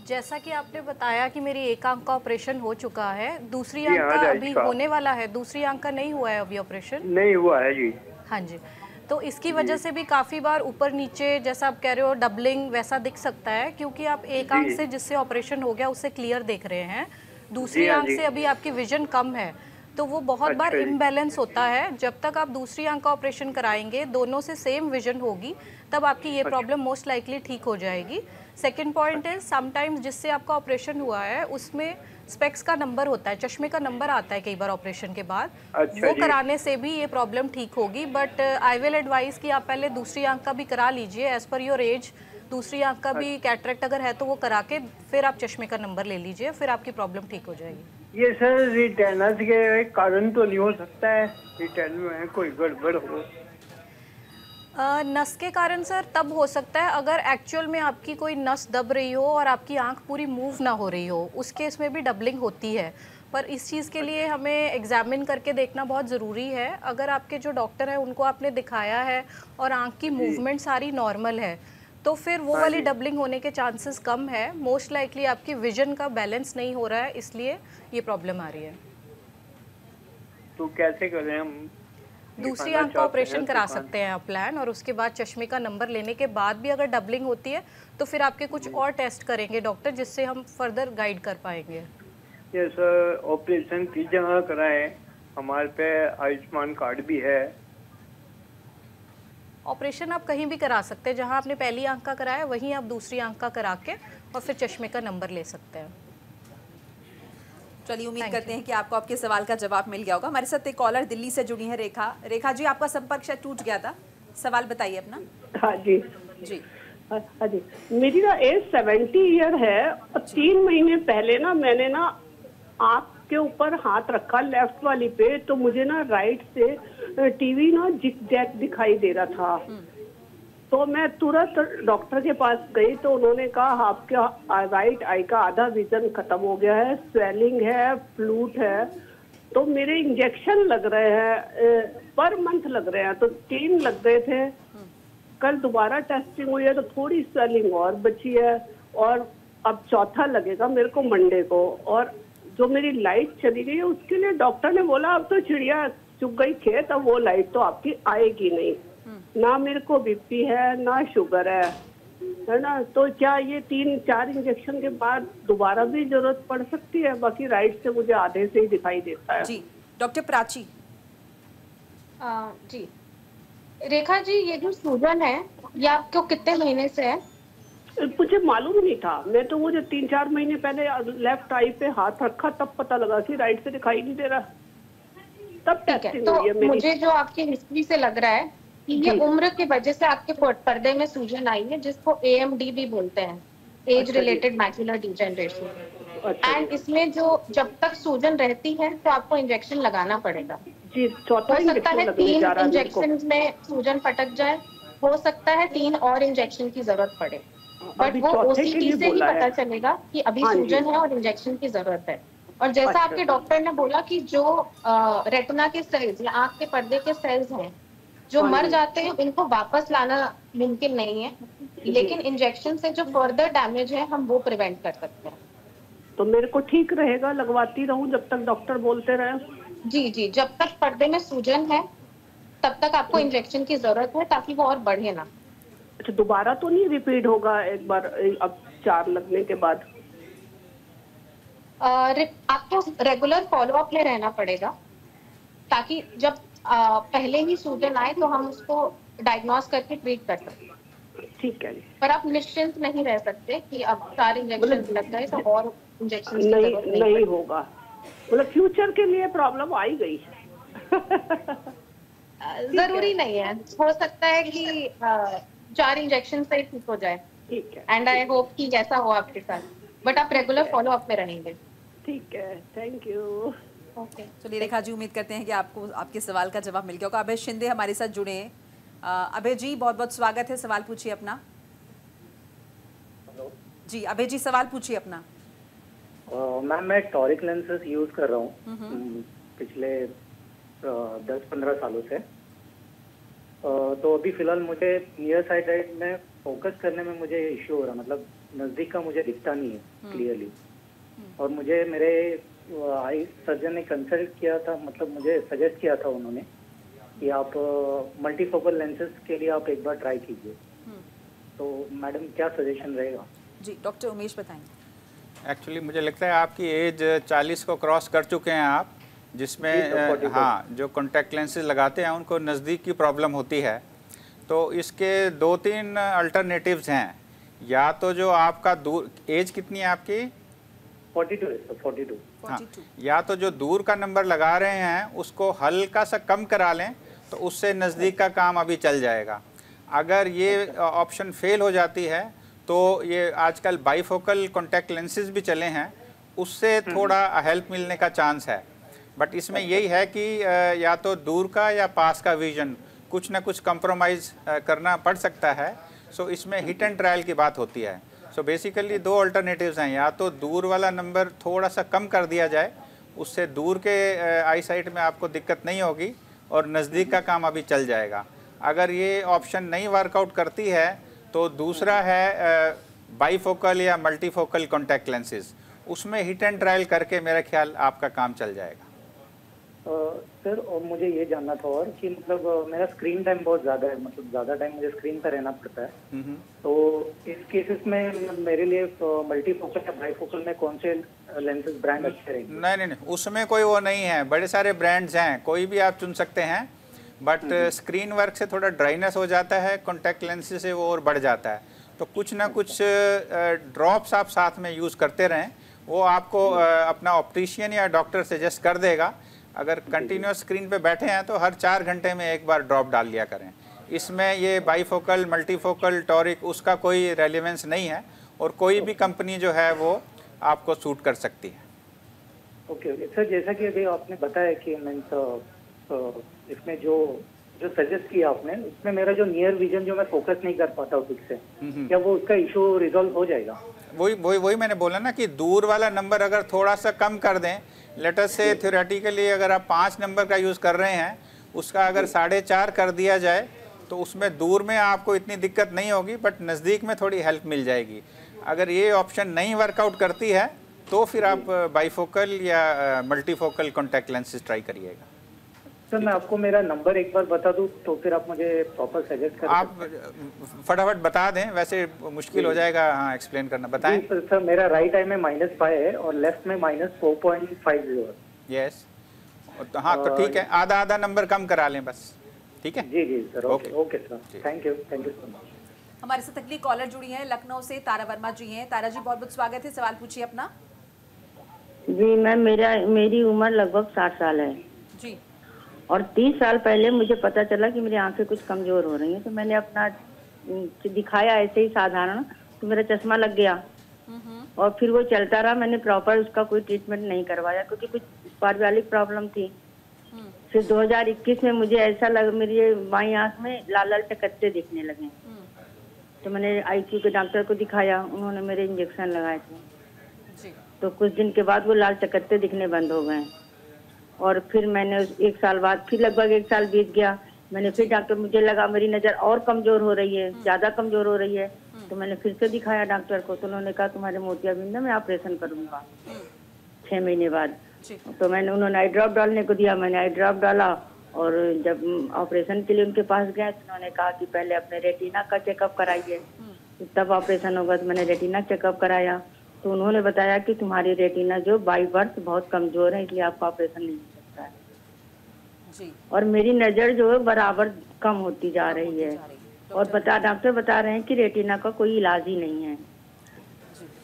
जैसा कि आपने बताया कि मेरी एक आंख का ऑपरेशन हो चुका है, दूसरी आंख का अभी होने वाला है। दूसरी आंख का नहीं हुआ है अभी ऑपरेशन? नहीं हुआ है जी। हाँ जी, तो इसकी वजह से भी काफ़ी बार ऊपर नीचे जैसा आप कह रहे हो डबलिंग वैसा दिख सकता है, क्योंकि आप एक आंख से जिससे ऑपरेशन हो गया उससे क्लियर देख रहे हैं, दूसरी आंख से अभी आपकी विजन कम है, तो वो बहुत बार इम्बैलेंस होता है। जब तक आप दूसरी आंख का ऑपरेशन कराएंगे, दोनों से सेम विजन होगी, तब आपकी ये प्रॉब्लम मोस्ट लाइकली ठीक हो जाएगी। सेकेंड पॉइंट है, समटाइम्स जिससे आपका ऑपरेशन हुआ है उसमें स्पेक्स का नंबर होता है, चश्मे का नंबर आता है कई बार ऑपरेशन के बाद, वो कराने से भी ये प्रॉब्लम ठीक होगी। बट आई विल एडवाइस कि आप पहले दूसरी आंख का भी करा लीजिए एज पर योर एज। दूसरी आंख का भी कैटरेक्ट अगर है तो वो करा के फिर आप चश्मे का नंबर ले लीजिए, फिर आपकी प्रॉब्लम ठीक हो जाएगी। ये सर रिटेनस के कारण तो नहीं हो सकता है? रिटेन में कोई गड़बड़ हो? नस के कारण सर तब हो सकता है अगर एक्चुअल में आपकी कोई नस दब रही हो और आपकी आंख पूरी मूव ना हो रही हो, उस केस में भी डबलिंग होती है। पर इस चीज़ के लिए हमें एग्जामिन करके देखना बहुत ज़रूरी है। अगर आपके जो डॉक्टर हैं उनको आपने दिखाया है और आंख की मूवमेंट सारी नॉर्मल है, तो फिर वो वाली डबलिंग होने के चांसेस कम है। मोस्ट लाइकली आपकी विजन का बैलेंस नहीं हो रहा है, इसलिए ये प्रॉब्लम आ रही है। तो कैसे करें हम? दूसरी आंख का ऑपरेशन करा सकते हैं आप प्लान, और उसके बाद चश्मे का नंबर लेने के बाद भी अगर डबलिंग होती है तो फिर आपके कुछ और टेस्ट करेंगे डॉक्टर, जिससे हम फर्दर गाइड कर पाएंगे। ये सर ऑपरेशन की जगह कराएं, हमारे पे आयुष्मान कार्ड भी है। ऑपरेशन आप कहीं भी करा सकते हैं, जहां आपने पहली आंख का कराया वहीं आप दूसरी आंख का करा के और फिर चश्मे का नंबर ले सकते हैं। चलिए, उम्मीद करते हैं कि आपको आपके सवाल का जवाब मिल गया होगा। हमारे साथ एक कॉलर दिल्ली से जुड़ी है, रेखा। रेखा जी, आपका संपर्क शायद टूट गया था, सवाल बताइए अपना। हाँ जी जी। हाँ जी, मेरी ना एज 70 ईयर है और 3 महीने पहले ना मैंने ना आँख के ऊपर हाथ रखा लेफ्ट वाली पे, तो मुझे ना राइट से टीवी ना जिग-जैग दिखाई दे रहा था। तो मैं तुरंत डॉक्टर के पास गई, तो उन्होंने कहा आपका राइट आई का आधा विजन खत्म हो गया है, स्वेलिंग है, फ्लूट है। तो मेरे इंजेक्शन लग रहे हैं, पर मंथ लग रहे हैं, तो 3 लग गए थे। कल दोबारा टेस्टिंग हुई है तो थोड़ी स्वेलिंग और बची है, और अब चौथा लगेगा मेरे को मंडे को। और जो मेरी लाइट चली गई है उसके लिए डॉक्टर ने बोला अब तो चिड़िया चुग गई खेत, अब वो लाइट तो आपकी आएगी नहीं। ना मेरे को बीपी है ना शुगर है ना। तो क्या ये 3-4 इंजेक्शन के बाद दोबारा भी जरूरत पड़ सकती है? बाकी राइट से मुझे आधे से ही दिखाई देता है। जी, डॉक्टर प्राची। जी रेखा जी, ये जो सूजन है ये आपको कितने महीने से है? मुझे मालूम नहीं था, मैं तो मुझे 3-4 महीने पहले लेफ्ट आई पे हाथ रखा तब पता लगा कि राइट से दिखाई नहीं दे रहा, तब टेस्टिंग हुई है मेरी। मुझे जो आपकी हिस्ट्री से लग रहा है कि ये उम्र की वजह से आपके पर्दे में सूजन आई है, जिसको AMD भी बोलते हैं, age related macular degeneration. And इसमें जो जब तक सूजन रहती है तो आपको इंजेक्शन लगाना पड़ेगा। जी, चौथा हो सकता है लगने 3 जा रहा है मेरे को। इंजेक्शन में सूजन फटक जाए, हो सकता है 3 और इंजेक्शन की जरूरत पड़े, बट अभी वो चौथे के ओसीटी लिए से ही बोला है। पता चलेगा कि अभी हाँ जी। सूजन है और इंजेक्शन की जरूरत है। और जैसा अच्छा। आपके डॉक्टर ने बोला कि जो रेटिना के सेल्स या आंख के पर्दे के सेल्स हैं जो हाँ मर जी। जाते हैं, इनको वापस लाना मुमकिन नहीं है, लेकिन इंजेक्शन से जो फर्दर डैमेज है हम वो प्रिवेंट कर सकते हैं। तो मेरे को ठीक रहेगा, लगवाती रहूं जब तक डॉक्टर बोलते रहे? जी जी, जब तक पर्दे में सूजन है तब तक आपको इंजेक्शन की जरूरत है, ताकि वो और बढ़े ना। अच्छा, दोबारा तो नहीं रिपीट होगा एक बार अब 4 लगने के बाद? आपको रेगुलर फॉलोअप में रहना पड़ेगा, ताकि जब पहले ही सूजन आए तो हम उसको डायग्नोस करके ट्रीट कर सकते। ठीक है जी। पर आप निश्चिंत नहीं रह सकते कि अब 4 इंजेक्शन लग गए तो और इंजेक्शन की नहीं जरूरत नहीं होगा, मतलब फ्यूचर के लिए प्रॉब्लम आई गई। जरूरी नहीं है, हो सकता है कि 4 इंजेक्शन से ही ठीक हो जाए। ठीक है। एंड आई होप कि ऐसा हो आपके साथ, बट आप रेगुलर फॉलो अप में रहेंगे। ठीक है, थैंक यू। ओके, चलिए रेखा जी, उम्मीद करते हैं कि आपको आपके सवाल का जवाब मिल गया होगा। अभय शिंदे हमारे साथ जुड़े हैं। अभय जी, बहुत बहुत स्वागत है, सवाल पूछिए अपना। जी अभय जी, सवाल पूछिए अपना। मैम, मैं टॉरिक लेंसेज यूज कर रहा हूँ पिछले 10-15 सालों से। तो अभी फिलहाल मुझे नियर साइड में फोकस करने में मुझे इश्यू हो रहा, मतलब नजदीक का मुझे दिखता नहीं है क्लियरली। और मुझे मेरे आई सर्जन ने कंसल्ट किया था, मतलब मुझे सजेस्ट किया था उन्होंने कि आप मल्टीफोकल लेंसेज के लिए आप एक बार ट्राई कीजिए। तो मैडम, क्या सजेशन रहेगा? जी डॉक्टर उमेश बताएंगे। एक्चुअली मुझे लगता है आपकी एज 40 को क्रॉस कर चुके हैं आप, जिसमें हाँ, जो कॉन्टैक्ट लेंसेज लगाते हैं उनको नज़दीक की प्रॉब्लम होती है। तो इसके 2-3 अल्टरनेटिव्स हैं। या तो जो आपका दूर, एज कितनी है आपकी? 42। हाँ, या तो जो दूर का नंबर लगा रहे हैं उसको हल्का सा कम करा लें, तो उससे नज़दीक का काम अभी चल जाएगा। अगर ये ऑप्शन फेल हो जाती है तो ये आजकल बाईफोकल कॉन्टैक्ट लेंसेज भी चले हैं, उससे थोड़ा हेल्प मिलने का चांस है। बट इसमें यही है कि या तो दूर का या पास का विजन कुछ ना कुछ कंप्रोमाइज़ करना पड़ सकता है। सो इसमें हिट एंड ट्रायल की बात होती है। सो बेसिकली 2 अल्टरनेटिव्स हैं, या तो दूर वाला नंबर थोड़ा सा कम कर दिया जाए, उससे दूर के आई साइट में आपको दिक्कत नहीं होगी और नज़दीक का काम अभी चल जाएगा। अगर ये ऑप्शन नहीं वर्कआउट करती है तो दूसरा है बाईफोकल या मल्टीफोकल कॉन्टैक्ट लेंसेज, उसमें हिट एंड ट्रायल करके मेरा ख्याल आपका काम चल जाएगा। सर, और मुझे ये जानना था और कि मतलब मेरा स्क्रीन टाइम बहुत ज़्यादा है, मतलब ज़्यादा टाइम मुझे स्क्रीन पर रहना पड़ता है। तो इस केसेस में मेरे लिए मल्टीफोकल या बाईफोकल में कौन से लेंसेज ब्रांड अच्छे रहेंगे? नहीं, उसमें कोई वो नहीं है, बड़े सारे ब्रांड्स हैं, कोई भी आप चुन सकते हैं। बट स्क्रीन वर्क से थोड़ा ड्राइनेस हो जाता है, कॉन्टैक्ट लेंसेज से वो और बढ़ जाता है। तो कुछ ना कुछ ड्रॉप्स आप साथ में यूज़ करते रहें, वो आपको अपना ऑप्टिशियन या डॉक्टर सजेस्ट कर देगा। अगर कंटिन्यूस स्क्रीन पे बैठे हैं तो हर 4 घंटे में एक बार ड्रॉप डाल लिया करें। इसमें ये बाईफोकल, मल्टीफोकल, टॉरिक उसका कोई रेलेवेंस नहीं है, और कोई भी कंपनी जो है वो आपको सूट कर सकती है। ओके सर, जैसा कि अभी आपने बताया कि मीन्स इसमें जो सजेस्ट किया आपने, उसमें मेरा जो नियर विजन जो मैं फोकस नहीं कर पाता हूँ ठीक से, क्या वो उसका इशू रिजॉल्व हो जाएगा? वही मैंने बोला ना कि दूर वाला नंबर अगर थोड़ा सा कम कर दें, लेटर से थ्योरेटिकली अगर आप 5 नंबर का यूज़ कर रहे हैं, उसका अगर 4.5 कर दिया जाए तो उसमें दूर में आपको इतनी दिक्कत नहीं होगी, बट नज़दीक में थोड़ी हेल्प मिल जाएगी। अगर ये ऑप्शन नहीं वर्कआउट करती है तो फिर आप बाईफोकल या मल्टीफोकल कॉन्टैक्ट लेंसेज ट्राई करिएगा। सर, मैं आपको मेरा नंबर एक बार बता दूं तो फिर आप मुझे प्रॉपर सजेस्ट करें। आप फटाफट बता दें, वैसे मुश्किल हो जाएगा हाँ एक्सप्लेन करना। बताएं। सर, मेरा राइट आई में -5 है और लेफ्ट में -4.50। यस, हाँ तो ठीक है, आधा नंबर कम करा लें बस। ठीक है जी sir. Okay sir, thank you so much. हमारे साथ अगली कॉलर जुड़ी हैं, लखनऊ से तारा वर्मा जी हैं। तारा जी, बहुत बहुत स्वागत है, सवाल पूछिए अपना। जी मैम, मेरी उम्र लगभग 60 साल है जी, और 30 साल पहले मुझे पता चला कि मेरी आंखें कुछ कमजोर हो रही हैं, तो मैंने अपना दिखाया ऐसे ही साधारण, तो मेरा चश्मा लग गया और फिर वो चलता रहा। मैंने प्रॉपर उसका कोई ट्रीटमेंट नहीं करवाया क्योंकि कुछ पारिवारिक प्रॉब्लम थी, फिर 2021 में मुझे ऐसा लगा मेरी बाई आंख में लाल लाल चकत्ते दिखने लगे। तो मैंने आईक्यू के डॉक्टर को दिखाया, उन्होंने मेरे इंजेक्शन लगाए थे। तो कुछ दिन के बाद वो लाल चकत्ते दिखने बंद हो गए। और फिर मैंने 1 साल बाद फिर लगभग 1 साल बीत गया, मैंने फिर डॉक्टर, मुझे लगा मेरी नज़र और कमजोर हो रही है, ज़्यादा कमजोर हो रही है। तो मैंने फिर से दिखाया डॉक्टर को, तो उन्होंने कहा तुम्हारे मोतियाबिंद में ऑपरेशन करूँगा 6 महीने बाद। तो उन्होंने आई ड्रॉप डालने को दिया, मैंने आई ड्रॉप डाला। और जब ऑपरेशन के लिए उनके पास गए तो उन्होंने कहा कि पहले अपने रेटिना का चेकअप कराइए, तब ऑपरेशन होगा। तो मैंने रेटिना चेकअप कराया, तो उन्होंने बताया कि तुम्हारी रेटिना जो बाई बर्थ बहुत कमजोर है, इसलिए आपका ऑपरेशन नहीं हो सकता है। जी। और मेरी नज़र जो है बराबर कम होती जा रही है। और डॉक्टर बता रहे हैं कि रेटिना का कोई इलाज ही नहीं है।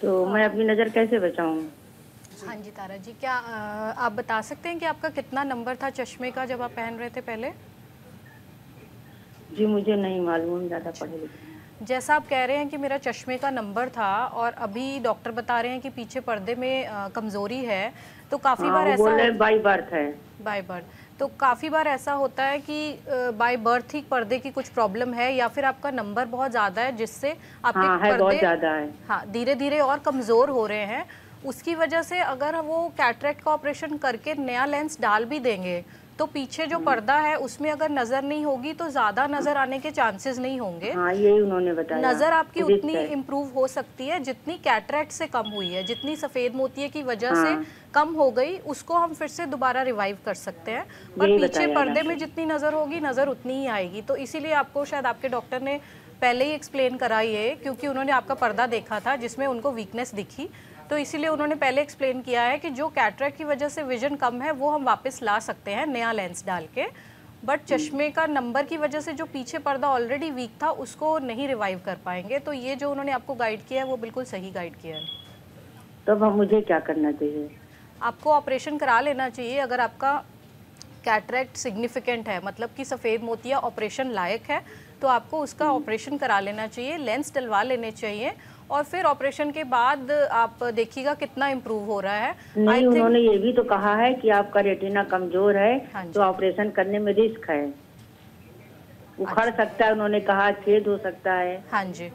तो मैं अपनी नज़र कैसे बचाऊं? हाँ जी तारा जी, क्या आप बता सकते हैं कि आपका कितना नंबर था चश्मे का जब आप पहन रहे थे पहले? जी मुझे नहीं मालूम, ज़्यादा पढ़े लिखे। जैसा आप कह रहे हैं कि मेरा चश्मे का नंबर था और अभी डॉक्टर बता रहे हैं कि पीछे पर्दे में कमज़ोरी है, तो काफ़ी बार ऐसा बाई बर्थ है। बाई बर्थ, तो काफ़ी बार ऐसा होता है कि बाय बर्थ ही पर्दे की कुछ प्रॉब्लम है या फिर आपका नंबर बहुत ज़्यादा है जिससे आपके पर्दे बहुत ज़्यादा है, हाँ धीरे धीरे और कमज़ोर हो रहे हैं। उसकी वजह से अगर वो कैटरेक्ट का ऑपरेशन करके नया लेंस डाल भी देंगे तो पीछे जो पर्दा है उसमें अगर नज़र नहीं होगी तो ज़्यादा नज़र आने के चांसेस नहीं होंगे। हाँ, यही उन्होंने बताया। नज़र आपकी उतनी इम्प्रूव हो सकती है जितनी कैटरेक्ट से कम हुई है, जितनी सफ़ेद मोतिये की वजह से कम हो गई उसको हम फिर से दोबारा रिवाइव कर सकते हैं। पर पीछे पर्दे में जितनी नज़र होगी नज़र उतनी ही आएगी। तो इसीलिए आपको शायद आपके डॉक्टर ने पहले ही एक्सप्लेन करा ये, क्योंकि उन्होंने आपका पर्दा देखा था जिसमें उनको वीकनेस दिखी, तो इसीलिए उन्होंने पहले एक्सप्लेन किया है कि जो कैटरेक्ट की वजह से विजन कम है वो हम वापस ला सकते हैं नया लेंस डाल के, बट चश्मे का नंबर की वजह से जो पीछे पर्दा ऑलरेडी वीक था उसको नहीं रिवाइव कर पाएंगे। तो ये जो उन्होंने आपको गाइड किया है वो बिल्कुल सही गाइड किया है। तब हम मुझे क्या करना चाहिए? आपको ऑपरेशन करा लेना चाहिए अगर आपका कैटरेक्ट सिग्निफिकेंट है, मतलब कि सफ़ेद मोतिया ऑपरेशन लायक है, तो आपको उसका ऑपरेशन करा लेना चाहिए, लेंस डलवा लेने चाहिए और फिर ऑपरेशन के बाद आप देखिएगा कितना इम्प्रूव हो रहा है। नहीं, उन्होंने ये भी तो कहा है कि आपका रेटिना कमजोर है, तो ऑपरेशन करने में रिस्क है, उखड़ सकता है, उन्होंने कहा छेद हो सकता है। हाँ जी,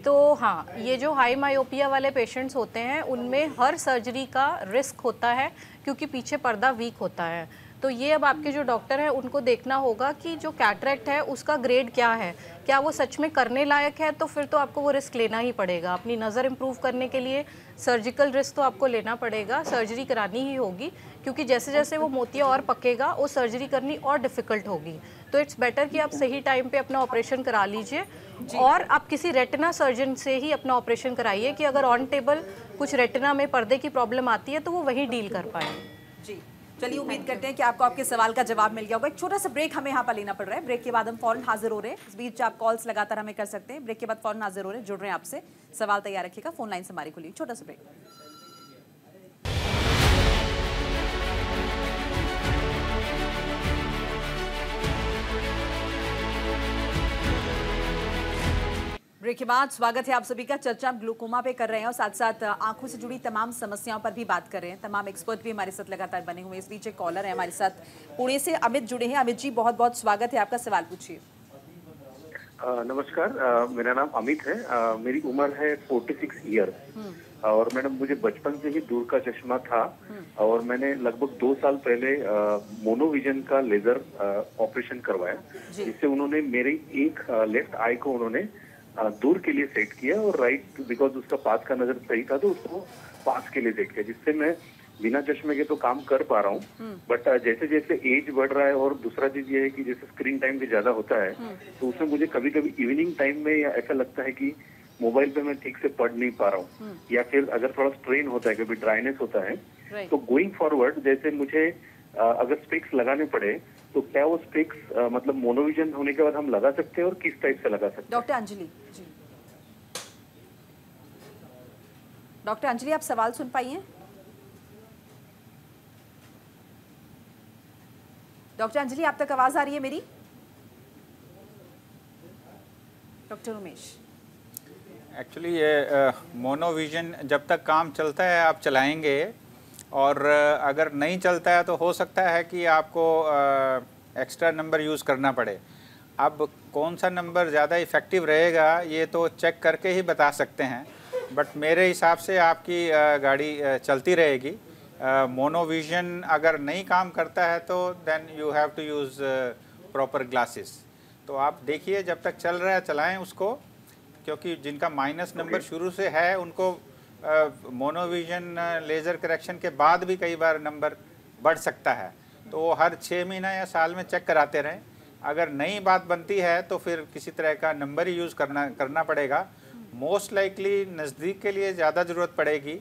तो हाँ ये जो हाई मायोपिया वाले पेशेंट्स होते हैं उनमें हर सर्जरी का रिस्क होता है क्योंकि पीछे पर्दा वीक होता है। तो ये अब आपके जो डॉक्टर हैं उनको देखना होगा कि जो कैटरेक्ट है उसका ग्रेड क्या है, क्या वो सच में करने लायक है, तो फिर तो आपको वो रिस्क लेना ही पड़ेगा। अपनी नज़र इम्प्रूव करने के लिए सर्जिकल रिस्क तो आपको लेना पड़ेगा, सर्जरी करानी ही होगी, क्योंकि जैसे जैसे वो मोतिया और पकेगा वो सर्जरी करनी और डिफ़िकल्ट होगी। तो इट्स बेटर कि आप सही टाइम पे अपना ऑपरेशन करा लीजिए और आप किसी रेटिना सर्जन से ही अपना ऑपरेशन कराइए कि अगर ऑन टेबल कुछ रेटिना में पर्दे की प्रॉब्लम आती है तो वो वही डील कर पाए। जी चलिए, उम्मीद करते हैं कि आपको आपके सवाल का जवाब मिल गया होगा। एक छोटा सा ब्रेक हमें यहाँ पर लेना पड़ रहा है, ब्रेक के बाद हम फौरन हाजिर हो रहे हैं। इस बीच आप कॉल्स लगातार हमें कर सकते हैं, ब्रेक के बाद फौरन हाजिर हो रहे हैं, जुड़ रहे हैं आपसे, सवाल तैयार रखिएगा, फोन लाइन हमारी खुली। छोटा सा ब्रेक। ब्रेक के बाद स्वागत है आप सभी का। चर्चा हम ग्लूकोमा पे कर रहे हैं और साथ साथ आंखों से जुड़ी तमाम समस्याओं पर भी बात कर रहे हैं। तमाम एक्सपर्ट भी हमारे साथ लगातार बने हुए हैं। इस बीच एक कॉलर है हमारे साथ पुणे से, अमित जुड़े हैं। अमित जी बहुत बहुत स्वागत है आपका, सवाल पूछिए। नमस्कार, मेरा नाम अमित है। मेरी उम्र है 46 ईयर और मैडम मुझे बचपन से ही दूर का चश्मा था और मैंने लगभग 2 साल पहले मोनोविजन का लेजर ऑपरेशन करवाया, जिससे उन्होंने मेरी एक लेफ्ट आई को उन्होंने दूर के लिए सेट किया और राइट, बिकॉज उसका पास का नजर सही था तो उसको पास के लिए सेट किया, जिससे मैं बिना चश्मे के तो काम कर पा रहा हूँ। बट जैसे जैसे एज बढ़ रहा है और दूसरा चीज ये है कि जैसे स्क्रीन टाइम भी ज्यादा होता है तो उसमें मुझे कभी कभी इवनिंग टाइम में या ऐसा लगता है कि मोबाइल पे मैं ठीक से पढ़ नहीं पा रहा हूँ, या फिर अगर थोड़ा स्ट्रेन होता है, कभी ड्राइनेस होता है, तो गोइंग फॉरवर्ड जैसे मुझे अगर स्पेक्स लगाने पड़े तो क्या वो स्पेक्स मतलब मोनोविजन होने के बाद हम लगा सकते हैं और किस टाइप से लगा सकते हैं? डॉक्टर अंजलि जी, डॉक्टर अंजलि आप सवाल सुन पाइए? डॉक्टर अंजलि आप तक आवाज आ रही है मेरी? डॉक्टर उमेश, एक्चुअली ये मोनोविजन जब तक काम चलता है आप चलाएंगे और अगर नहीं चलता है तो हो सकता है कि आपको एक्स्ट्रा नंबर यूज़ करना पड़े। अब कौन सा नंबर ज़्यादा इफ़ेक्टिव रहेगा ये तो चेक करके ही बता सकते हैं, बट मेरे हिसाब से आपकी गाड़ी चलती रहेगी। मोनोविजन अगर नहीं काम करता है तो then you have to use proper glasses. तो आप देखिए जब तक चल रहा है चलाएं उसको, क्योंकि जिनका माइनस नंबर शुरू से है उनको मोनोविजन लेज़र करेक्शन के बाद भी कई बार नंबर बढ़ सकता है, तो वो हर 6 महीना या साल में चेक कराते रहें। अगर नई बात बनती है तो फिर किसी तरह का नंबर ही यूज़ करना पड़ेगा। मोस्ट लाइकली नज़दीक के लिए ज़्यादा ज़रूरत पड़ेगी,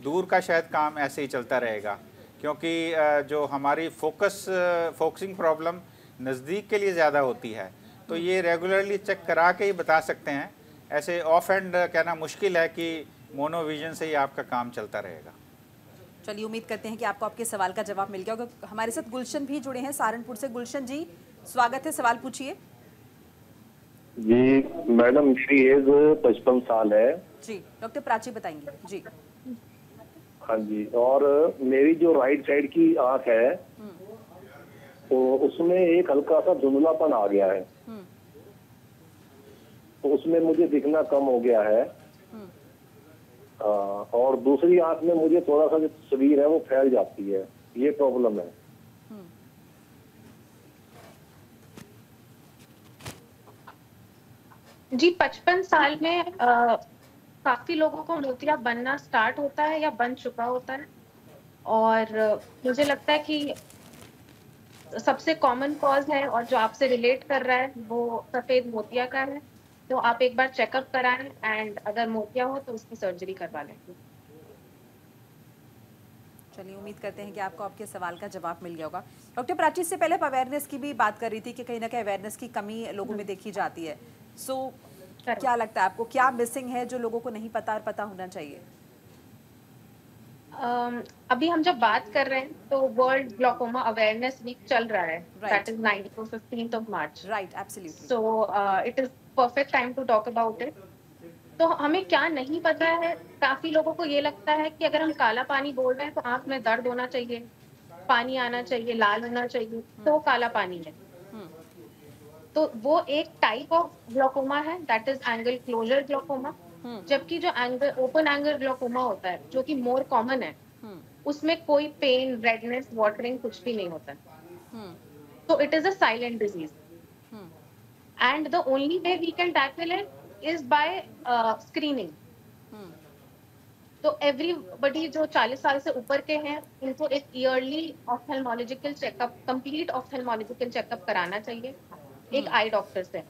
दूर का शायद काम ऐसे ही चलता रहेगा, क्योंकि जो हमारी फोकसिंग प्रॉब्लम नज़दीक के लिए ज़्यादा होती है। तो ये रेगुलरली चेक करा के ही बता सकते हैं। ऐसे ऑफ एंड कहना मुश्किल है कि मोनोविजन से ही आपका काम चलता रहेगा। चलिए, उम्मीद करते हैं कि आपको आपके सवाल का जवाब मिल गया होगा। हमारे साथ गुलशन भी जुड़े हैं सहारनपुर से। गुलशन जी, स्वागत है, सवाल पूछिए। जी मैडम, मेरी एज 55 साल है। जी, डॉक्टर प्राची बताएंगे। जी हाँ जी, और मेरी जो राइट साइड की आंख है तो उसमें एक हल्का सा धुंधलापन आ गया है, तो उसमें मुझे दिखना कम हो गया है। और दूसरी आंख में मुझे थोड़ा सा जो शरीर है वो फैल जाती है, ये प्रॉब्लम है। जी, 55 साल में काफी लोगों को मोतिया बनना स्टार्ट होता है या बन चुका होता है, और मुझे लगता है कि सबसे कॉमन कॉज है और जो आपसे रिलेट कर रहा है वो सफेद मोतिया का है। तो आप एक बार चेकअप कराएं एंड अगर मोतिया हो तो उसकी सर्जरी करवा लें। चलिए, उम्मीद करते हैं कि आपको आपके सवाल का जवाब मिल गया होगा। डॉक्टर प्राची, से पहले अवेयरनेस की भी बात कर रही थी कि कहीं ना कहीं अवेयरनेस की कमी लोगों में देखी जाती है। सो क्या लगता है आपको, क्या मिसिंग है जो लोगों को नहीं पता और पता होना चाहिए? अभी हम जब बात कर रहे हैं तो वर्ल्ड ग्लोकोमा अवेयरनेस वीक चल रहा है, that is 9 to 15th of March। Right, absolutely. So it is perfect time to talk about it. तो हमें क्या नहीं पता है, काफी लोगों को ये लगता है कि अगर हम काला पानी बोल रहे हैं तो आंख में दर्द होना चाहिए, पानी आना चाहिए, लाल होना चाहिए, तो वो काला पानी है। तो वो एक टाइप ऑफ ग्लोकोमा है, that is angle closure glaucoma. जबकि जो ओपन एंगल ग्लोकोमा होता है जो कि मोर कॉमन है, उसमें कोई पेन, रेडनेस, वाटरिंग कुछ भी नहीं होता है। तो it is a silent disease and the only way we can tackle it is by screening. तो एवरीबडी जो 40 साल से ऊपर के हैं उनको एक yearly ophthalmological checkup, complete ophthalmological checkup कराना चाहिए एक आई डॉक्टर से,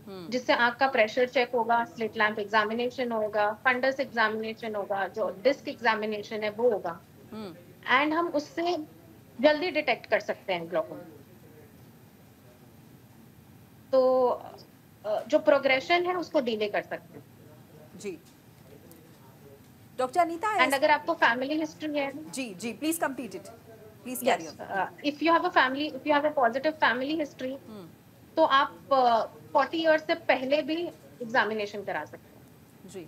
जिससे आंख का प्रेशर चेक होगा, स्लिट लैंप एग्जामिनेशन होगा, फंडस एग्जामिनेशन होगा, जो डिस्क एग्जामिनेशन है वो होगा, एंड हम उससे जल्दी डिटेक्ट कर सकते हैं ग्लोकोमा। तो जो प्रोग्रेशन है उसको डिले कर सकते हैं। जी डॉक्टर अनीता, एंड अगर आपको फैमिली हिस्ट्री है, जी please complete it, please carry on. If you have a positive family history तो आप 40 इयर्स से पहले भी एग्जामिनेशन करा सकते हैं। जी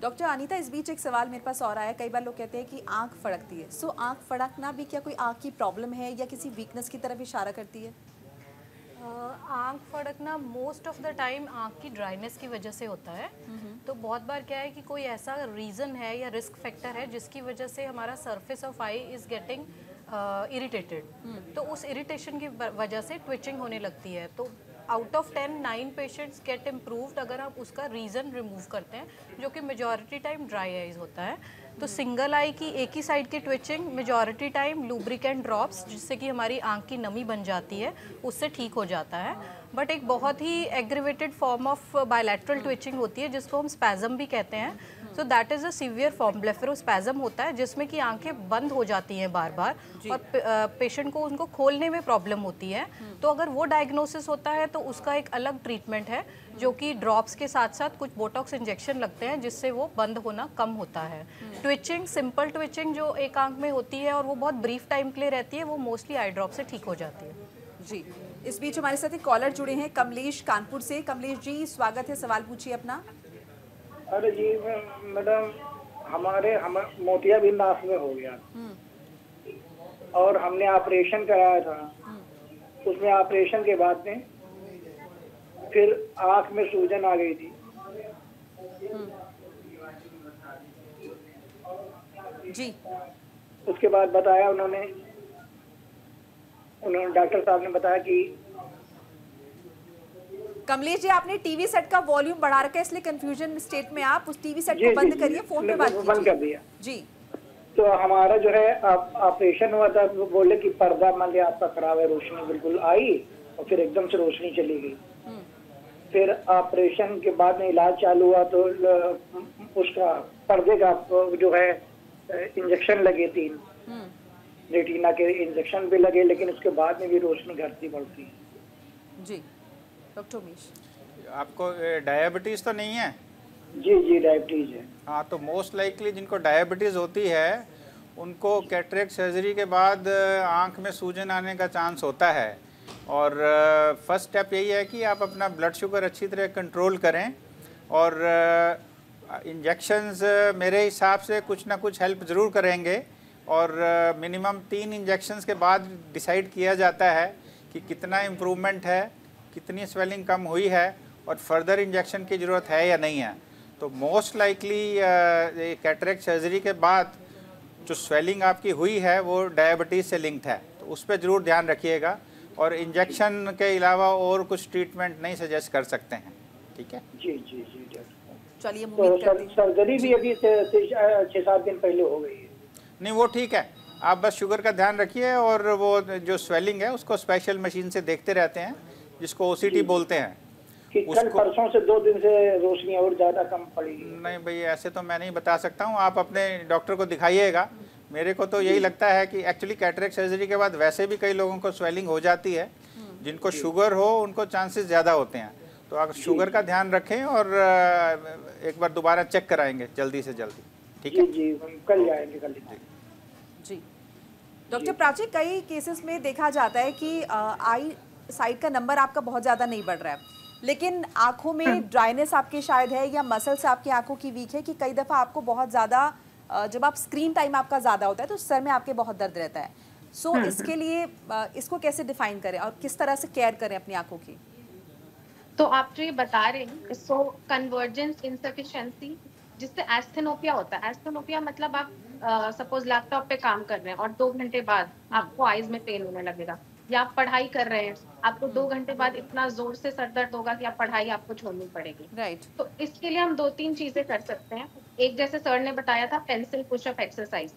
डॉक्टर अनीता, इस बीच एक सवाल मेरे पास और आया। कई बार लोग कहते हैं कि आंख फड़कती है। सो आंख फड़कना भी क्या कोई आंख की प्रॉब्लम है या किसी वीकनेस की तरफ इशारा करती है? आंख फड़कना मोस्ट ऑफ द टाइम आंख की ड्राइनेस की वजह से होता है। तो बहुत बार क्या है कि कोई ऐसा रीज़न है या रिस्क फैक्टर है जिसकी वजह से हमारा surface of I is getting irritated, तो उस इरिटेशन की वजह से ट्विचिंग होने लगती है। तो out of 10 9 patients get improved अगर आप उसका रीज़न रिमूव करते हैं, जो कि मेजॉरिटी टाइम ड्राई आइज होता है। तो सिंगल आई की एक ही साइड की twitching majority time lubricant drops, जिससे कि हमारी आंख की नमी बन जाती है, उससे ठीक हो जाता है। बट एक बहुत ही aggravated form of bilateral twitching होती है जिसको हम स्पैज़म भी कहते हैं। So that is a severe form, blepharospasm होता है जिसमें कि आंखें बंद हो जाती हैं बार बार और पेशेंट को उनको खोलने में प्रॉब्लम होती है। तो अगर वो डायग्नोसिस होता है तो उसका एक अलग ट्रीटमेंट है, जो कि ड्रॉप्स के साथ साथ कुछ बोटॉक्स इंजेक्शन लगते हैं जिससे वो बंद होना कम होता है। ट्विचिंग, सिंपल ट्विचिंग जो एक आंख में होती है और वो बहुत ब्रीफ टाइम के लिए रहती है, वो मोस्टली आई ड्रॉप से ठीक हो जाती है। जी, इस बीच हमारे साथ एक कॉलर जुड़े हैं, कमलेश कानपुर से। कमलेश जी, स्वागत है, सवाल पूछिए अपना। अरे जी मैडम, हमारे मोतिया भी नाक में हो गया, और हमने ऑपरेशन कराया था। उसमें ऑपरेशन के बाद में फिर आंख में सूजन आ गई थी। जी। उसके बाद बताया उन्होंने डॉक्टर साहब ने बताया कि कमलेश जी, आपने टीवी सेट का वॉल्यूम बढ़ा रखा है, इसलिए कंफ्यूजन स्टेट में आप उस टीवी सेट को बंद करिए, फोन पे बात बंद कर दिया जी। तो हमारा जो है ऑपरेशन हुआ था, वो बोले कि पर्दा मान लिया आपका खराब है, रोशनी बिल्कुल आई और फिर एकदम से रोशनी चली गई। फिर ऑपरेशन के बाद में इलाज चालू हुआ तो उसका पर्दे का जो है इंजेक्शन लगे 3 रेटिना के इंजेक्शन भी लगे, लेकिन उसके बाद में भी रोशनी घटती बढ़ती है। जी डॉक्टर उमेश, आपको डायबिटीज़ तो नहीं है? जी जी डायबिटीज़ है। हाँ, तो मोस्ट लाइकली जिनको डायबिटीज़ होती है उनको कैटरेक्ट सर्जरी के बाद आँख में सूजन आने का चांस होता है। और फर्स्ट स्टेप यही है कि आप अपना ब्लड शुगर अच्छी तरह कंट्रोल करें, और इंजेक्शंस मेरे हिसाब से कुछ ना कुछ हेल्प ज़रूर करेंगे। और मिनिमम 3 इंजेक्शंस के बाद डिसाइड किया जाता है कि कितना इम्प्रूवमेंट है, कितनी स्वेलिंग कम हुई है और फर्दर इंजेक्शन की ज़रूरत है या नहीं है। तो मोस्ट लाइकली कैटरेक्ट सर्जरी के बाद जो स्वेलिंग आपकी हुई है वो डायबिटीज़ से लिंक्ड है, तो उस पर ज़रूर ध्यान रखिएगा। और इंजेक्शन के अलावा और कुछ ट्रीटमेंट नहीं सजेस्ट कर सकते हैं। ठीक है जी जी जी। चलिए, तो सर्जरी भी अभी 6-7 दिन पहले हो गई है। नहीं, वो ठीक है, आप बस शुगर का ध्यान रखिए और वो जो स्वेलिंग है उसको स्पेशल मशीन से देखते रहते हैं, जिसको ओसीटी बोलते हैं। कि कल परसों से 2 दिन से रोशनी और ज़्यादा कम पड़ी। नहीं भैया, ऐसे तो मैं नहीं बता सकता हूँ, आप अपने डॉक्टर को दिखाइएगा। मेरे को तो यही लगता है कि एक्चुअली कैटरेक्ट सर्जरी के बाद वैसे भी कई लोगों को स्वेलिंग हो जाती है। जिनको शुगर हो उनको चांसेस ज़्यादा होते हैं, तो आप शुगर का ध्यान रखें और एक बार दोबारा चेक कराएंगे जल्दी से जल्दी। ठीक है जी, कल जाएंगे कल जी। डॉक्टर प्राची, कई केसेस में देखा जाता है कि आई साइड का नंबर आपका बहुत ज़्यादा नहीं बढ़ रहा है, लेकिन आंखों में ड्राइनेस आपके शायद है या मसल्स आपकी आंखों की वीक है कि कई दफ़ा आपको बहुत ज़्यादा जब आप स्क्रीन टाइम आपका ज़्यादा होता है तो सर में आपके बहुत दर्द रहता है। सो इसके लिए इसको कैसे डिफाइन करें और किस तरह से केयर करें अपनी आंखों की? तो आप जो ये बता रहे हैं इसको कन्वर्जेंस इनसफिशिएंसी, जिससे एस्थेनोपिया होता है। एस्थेनोपिया मतलब आप सपोज लैपटॉप पे काम कर रहे हैं और 2 घंटे बाद आपको आईज में पेन होने लगेगा, या आप पढ़ाई कर रहे हैं, आपको 2 घंटे बाद इतना जोर से सर दर्द होगा कि आप पढ़ाई आपको छोड़नी पड़ेगी। राइट। तो इसके लिए हम 2-3 चीजें कर सकते हैं। एक, जैसे सर ने बताया था, पेंसिल पुशअप एक्सरसाइज।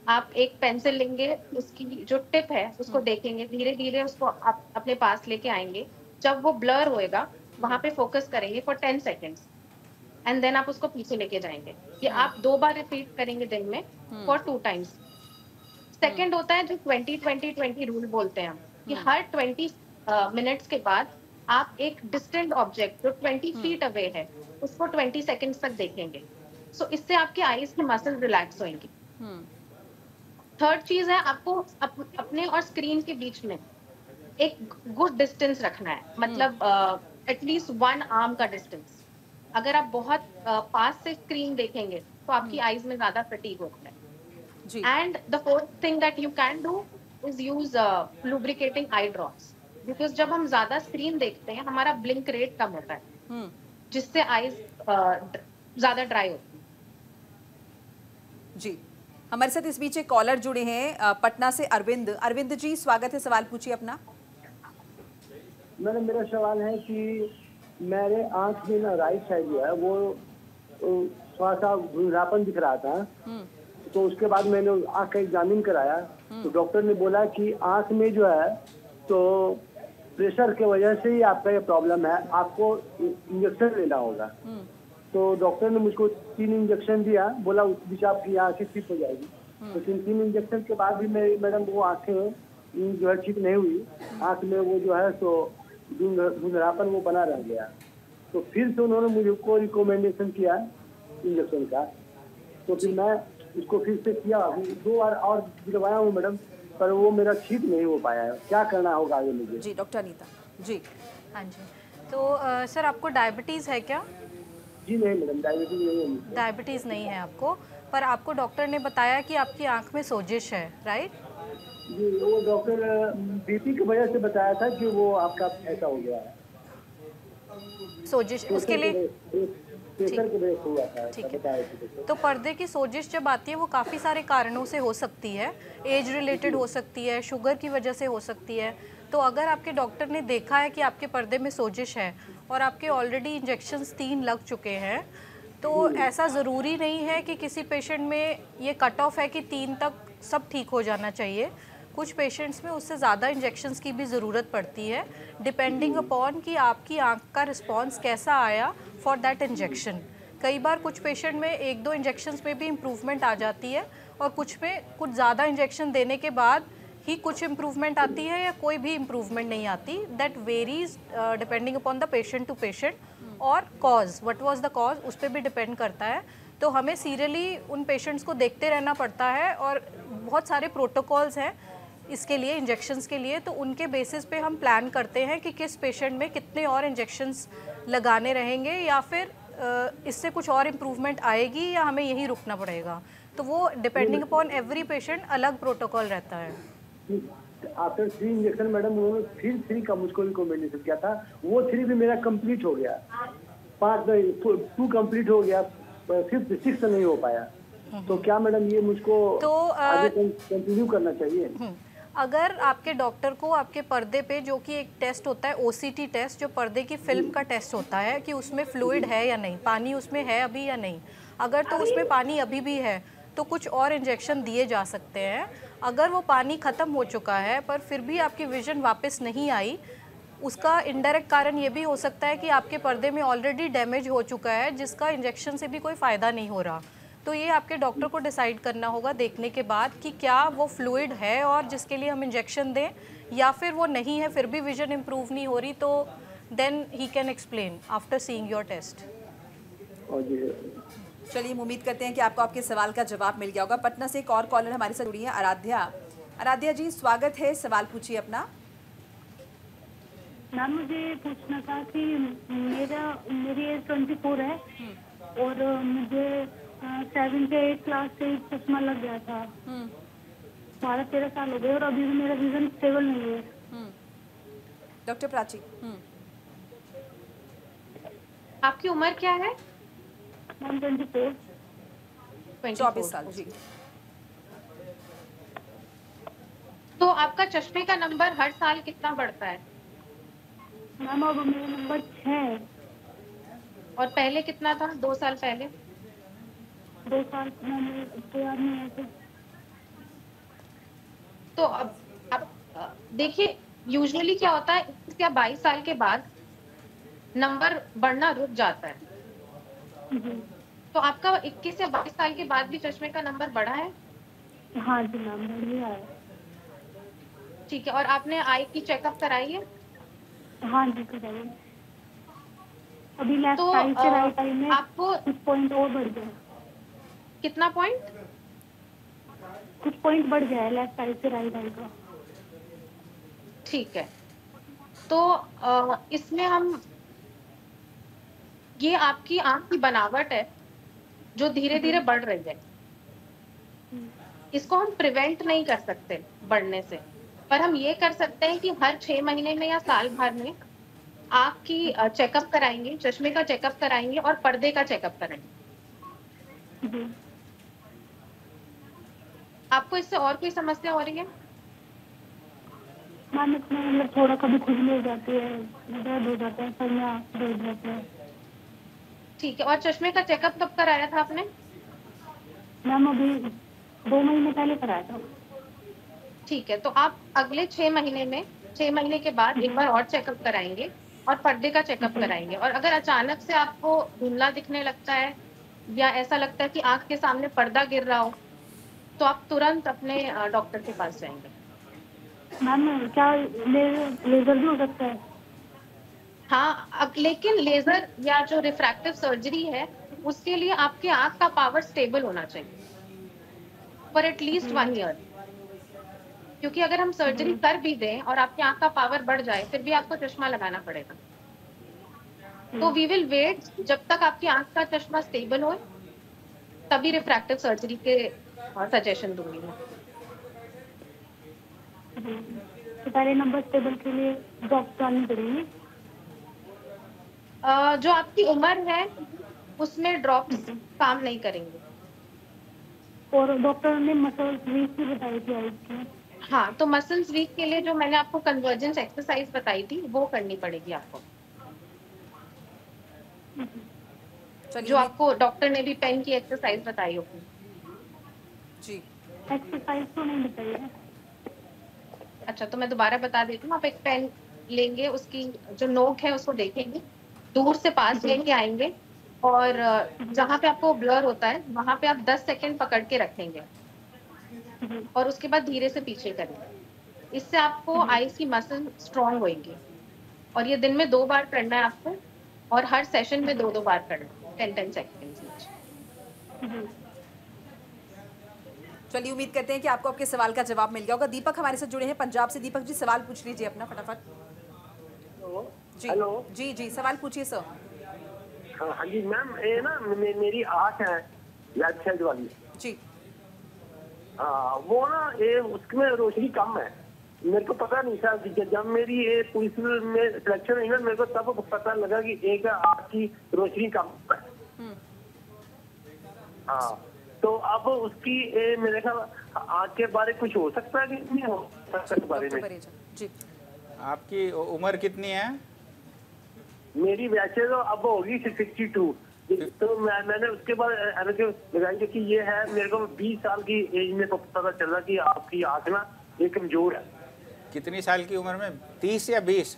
आप एक पेंसिल लेंगे, उसकी जो टिप है उसको देखेंगे, धीरे धीरे उसको आप अपने पास लेके आएंगे। जब वो ब्लर होएगा वहां पे फोकस करेंगे फॉर 10 सेकेंड्स एंड देन आप उसको पीछे लेके जाएंगे। ये आप 2 बार रिपीट करेंगे दिन में फॉर 2 टाइम्स। सेकेंड होता है जो 20-20-20 रूल बोलते हैं हम, कि हर 20 मिनट्स के बाद आप एक डिस्टेंट ऑब्जेक्ट जो 20 फीट अवे है उसको 20 सेकेंड्स तक देखेंगे। सो इससे आपकी आईज की मसल रिलैक्स होंगी। थर्ड चीज है, आपको अपने और स्क्रीन के बीच में एक गुड डिस्टेंस रखना है, मतलब एटलीस्ट 1 आर्म का डिस्टेंस। अगर आप बहुत पास से स्क्रीन देखेंगे तो आपकी आईज में ज्यादा फटीग होता है। And the fourth thing that you can do is use lubricating eye drops, because जब हम ज्यादा स्क्रीन देखते हैं हमारा ब्लिंक रेट कम होता है, जिससे आईज ज्यादा ड्राई होती है। जी, हमारे साथ इस बीच एक कॉलर जुड़े हैं पटना से, अरविंद। अरविंद जी, स्वागत है, सवाल पूछिए अपना। मैडम, मेरा सवाल है कि मेरे आंख में ना राइट साइड जो है वो थोड़ा सा धुंधलापन दिख रहा था, तो उसके बाद मैंने आंख का एग्जामिन कराया तो डॉक्टर ने बोला कि आंख में जो है तो प्रेशर के वजह से ही आपका ये प्रॉब्लम है, आपको इंजेक्शन लेना होगा। तो डॉक्टर ने मुझको 3 इंजेक्शन दिया, बोला उस बीच आपकी आंखें ठीक हो जाएगी। तो 3 इंजेक्शन के बाद भी मैडम वो आंखें जो है ठीक नहीं हुई, आंख में वो जो है तो धुंधलापन वो बना रह गया। तो फिर से उन्होंने मुझको रिकमेंडेशन किया इंजेक्शन का, तो फिर मैं इसको फिर से किया, 2 बार और दिलवाया हूँ मैडम, पर वो मेरा ठीक नहीं हो पाया है। क्या करना होगा आगे मुझे? जी डॉक्टर अनीता जी। हाँ जी, तो सर आपको डायबिटीज़ है क्या? जी नहीं मैडम, डायबिटीज़ नहीं है। डायबिटीज़ नहीं है आपको, पर आपको डॉक्टर ने बताया कि आपकी आंख में सोजिश है, राइट? जी, वो डॉक्टर बीपी की वजह से बताया था कि वो आपका ऐसा हो गया है, सोजिश उसके लिए। प्रेशर की वजह से हुआ था, ठीक है। बताया था। तो पर्दे की सोजिश जब आती है वो काफ़ी सारे कारणों से हो सकती है, एज रिलेटेड हो सकती है, शुगर की वजह से हो सकती है। तो अगर आपके डॉक्टर ने देखा है कि आपके पर्दे में सोजिश है और आपके ऑलरेडी इंजेक्शंस 3 लग चुके हैं, तो ऐसा ज़रूरी नहीं है कि किसी पेशेंट में ये कट ऑफ है कि 3 तक सब ठीक हो जाना चाहिए। कुछ पेशेंट्स में उससे ज़्यादा इंजेक्शंस की भी ज़रूरत पड़ती है, डिपेंडिंग अपॉन कि आपकी आँख का रिस्पॉन्स कैसा आया फॉर दैट इंजेक्शन। कई बार कुछ पेशेंट में 1-2 इंजेक्शंस में भी इम्प्रूवमेंट आ जाती है और कुछ में कुछ ज़्यादा इंजेक्शन देने के बाद ही कुछ इम्प्रूवमेंट आती है या कोई भी इम्प्रूवमेंट नहीं आती। That varies depending upon the patient to patient और cause, what was the cause, उस पर भी डिपेंड करता है। तो हमें सीरियली उन पेशेंट्स को देखते रहना पड़ता है और बहुत सारे प्रोटोकॉल्स हैं इसके लिए, इंजेक्शंस के लिए। तो उनके बेसिस पे हम प्लान करते हैं कि किस पेशेंट में कितने और इंजेक्शंस लगाने रहेंगे या फिर इससे कुछ और इम्प्रूवमेंट आएगी या हमें यही रुकना पड़ेगा। तो वो डिपेंडिंग अपॉन एवरी पेशेंट अलग प्रोटोकॉल रहता है। आफ्टर 3 इंजेक्शन मैडम उन्होंने फिर 3 का मुझको रिकमेंडेशन किया था, वो 3 भी मेरा कंप्लीट हो गया, 2 कंप्लीट हो गया, सिर्फ 6 नहीं हो पाया। तो क्या मैडम ये मुझको तो आगे कंटिन्यू करना चाहिए? अगर आपके डॉक्टर को आपके पर्दे पे, जो कि एक टेस्ट होता है OCT टेस्ट, जो पर्दे की फिल्म का टेस्ट होता है कि उसमें फ्लूइड है या नहीं, पानी उसमें है अभी या नहीं, अगर तो उसमें पानी अभी भी है तो कुछ और इंजेक्शन दिए जा सकते हैं। अगर वो पानी ख़त्म हो चुका है पर फिर भी आपकी विजन वापस नहीं आई, उसका इनडायरेक्ट कारण ये भी हो सकता है कि आपके पर्दे में ऑलरेडी डैमेज हो चुका है जिसका इंजेक्शन से भी कोई फ़ायदा नहीं हो रहा। तो ये आपके डॉक्टर को डिसाइड करना होगा देखने के बाद कि क्या वो फ्लूइड है और जिसके लिए हम इंजेक्शन दें, या फिर वो नहीं है फिर भी विजन इम्प्रूव नहीं हो रही, तो then he can explain after seeing your test. चलिए, हम उम्मीद करते हैं कि आपको आपके सवाल का जवाब मिल गया होगा। पटना से एक और कॉलर हमारे साथ जुड़ी है, आराध्या। आराध्या जी, स्वागत है, सवाल पूछिए अपना। मैम, मुझे पूछना था कि मेरी एज 24 है और मुझे 7 से 8 क्लास से चश्मा लग गया था। 12-13 साल हो गए और अभी भी मेरा विजन स्टेबल नहीं है। डॉक्टर प्राची, आपकी उम्र क्या है? 24 साल जी। तो आपका चश्मे का नंबर हर साल कितना बढ़ता है? मैम, अब मेरा नंबर 6 है। और पहले कितना था? 2 साल पहले? 2 साल तो याद नहीं है। तो अब देखिए, यूजुअली क्या होता है, 21 या 22 साल के बाद नंबर बढ़ना रुक जाता है। तो आपका 21 या 22 साल के बाद भी चश्मे का नंबर बढ़ा है? हाँ जी मैम, बढ़िया है। ठीक है, और आपने आई की चेकअप कराई है? हाँ जी, कराई। अभी लेफ्ट साइड से राइट आई में आपको कुछ पॉइंट और बढ़ गया। कितना पॉइंट? कुछ पॉइंट बढ़ गया है लेफ्ट साइड से राइट आई का। ठीक है, तो इसमें हम, ये आपकी आंख की बनावट है जो धीरे धीरे बढ़ रही है, इसको हम प्रिवेंट नहीं कर सकते बढ़ने से, पर हम ये कर सकते हैं कि हर 6 महीने में या साल भर में आंख की चेकअप कराएंगे, चश्मे का चेकअप कराएंगे और पर्दे का चेकअप कराएंगे। आपको इससे और कोई समस्या हो रही है? मैम, इसमें मतलब थोड़ा कभी खुजली हो जाती है, दर्द हो जाता है, सर में दर्द रहता है। ठीक है, और चश्मे का चेकअप कब कराया था आपने? मैम, अभी 2 महीने पहले कराया था। ठीक है, तो आप अगले 6 महीने में, 6 महीने के बाद एक बार और चेकअप कराएंगे और पर्दे का चेकअप कराएंगे। और अगर अचानक से आपको धुंधला दिखने लगता है या ऐसा लगता है कि आंख के सामने पर्दा गिर रहा हो, तो आप तुरंत अपने डॉक्टर के पास जाएंगे। मैम, क्या लेजर भी हो सकता है? हाँ, लेकिन लेजर या जो रिफ्रैक्टिव सर्जरी है उसके लिए आपके आंख का पावर स्टेबल होना चाहिए फॉर एटलीस्ट 1 ईयर, क्योंकि अगर हम सर्जरी कर भी दें और आपकी आंख का पावर बढ़ जाए फिर भी आपको चश्मा लगाना पड़ेगा। तो वी विल वेट जब तक आपकी आंख का चश्मा स्टेबल हो, तभी रिफ्रैक्टिव सर्जरी के सजेशन दूंगी मैं। तो पहले नंबर स्टेबल के लिए ड्रॉप डालनी पड़ेगी। जो आपकी उम्र है उसमें ड्रॉप्स काम नहीं करेंगे। और डॉक्टर ने मसल्स वीक की बताई थी आइस की। हाँ, तो मसल्स वीक के लिए जो मैंने आपको कन्वर्जेंस एक्सरसाइज बताई थी वो करनी पड़ेगी आपको। जो आपको डॉक्टर ने भी पेन की एक्सरसाइज बताई होगी। जी, एक्सरसाइज तो नहीं बताई है। अच्छा, तो मैं दोबारा बता देती हूँ। आप एक पेन लेंगे, उसकी जो नोक है उसको देखेंगे, दूर से पास लेंगे आएंगे, और जहाँ पे आपको ब्लर होता है वहाँ पे आप 10 सेकंड पकड़ के रखेंगे और उसके बाद धीरे से पीछे करेंगे। इससे आपको आईज की मसल स्ट्रॉन्ग होगी। और ये दिन में 2 बार करना है आपको, और हर सेशन में 2-2 बार करना है, 10-10 सेकेंड्स। चलिए, उम्मीद करते हैं कि आपको आपके सवाल का जवाब मिल गया होगा। दीपक हमारे साथ जुड़े हैं पंजाब से। दीपक जी, सवाल पूछ लीजिए अपना फटाफट। जी, हेलो जी जी, सवाल पूछिए सर। हाँ जी मैम, ये ना मेरी आँख है लेफ्ट साइड वाली जी, वो ना ये उसमें रोशनी कम है। मेरे को पता नहीं था कि जब मेरी ये पुलिस में सिलेक्शन हुई ना, मेरे को तब पता लगा कि एक आँख की रोशनी कम है। हाँ, तो अब उसकी मेरे ख्याल आँख के बारे कुछ हो सकता है कि नहीं हो सकता के बारे में? जी, आपकी उम्र कितनी है? मेरी वैसे तो अब होगी 62। तो मैंने उसके बाद लगाई कि ये है, मेरे को 20 साल की एज में पता चला कि आपकी आँख ना ये कमजोर है। कितनी साल की उम्र में? 30 या 20?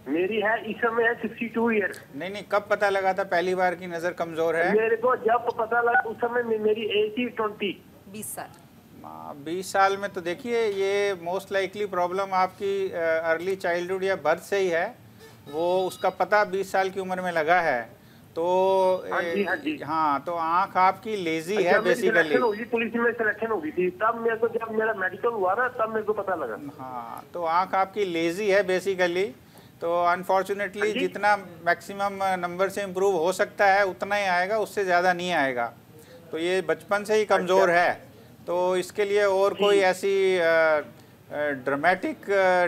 मेरी है इस समय है 62 ईयर। नहीं, कब पता लगा था पहली बार की नजर कमजोर है? मेरे को जब पता लगा उस समय मेरी एज थी 20 साल। 20 साल में तो देखिए, ये मोस्ट लाइकली प्रॉब्लम आपकी अर्ली चाइल्डहुड या बर्थ से ही है। वो उसका पता 20 साल की उम्र में लगा है। तो हाँ, तो आँख आपकी लेजी है बेसिकली। पुलिस में सिलेक्शन हो गई थी तब मेरे को, जब मेरा मेडिकल हुआ ना तब मेरे को पता लगा। हाँ, तो आँख आपकी लेजी है बेसिकली। तो अनफॉर्चुनेटली जितना मैक्सिमम नंबर से इम्प्रूव हो सकता है उतना ही आएगा, उससे ज़्यादा नहीं आएगा। तो ये बचपन से ही कमज़ोर है। तो इसके लिए और कोई ऐसी ड्रामेटिक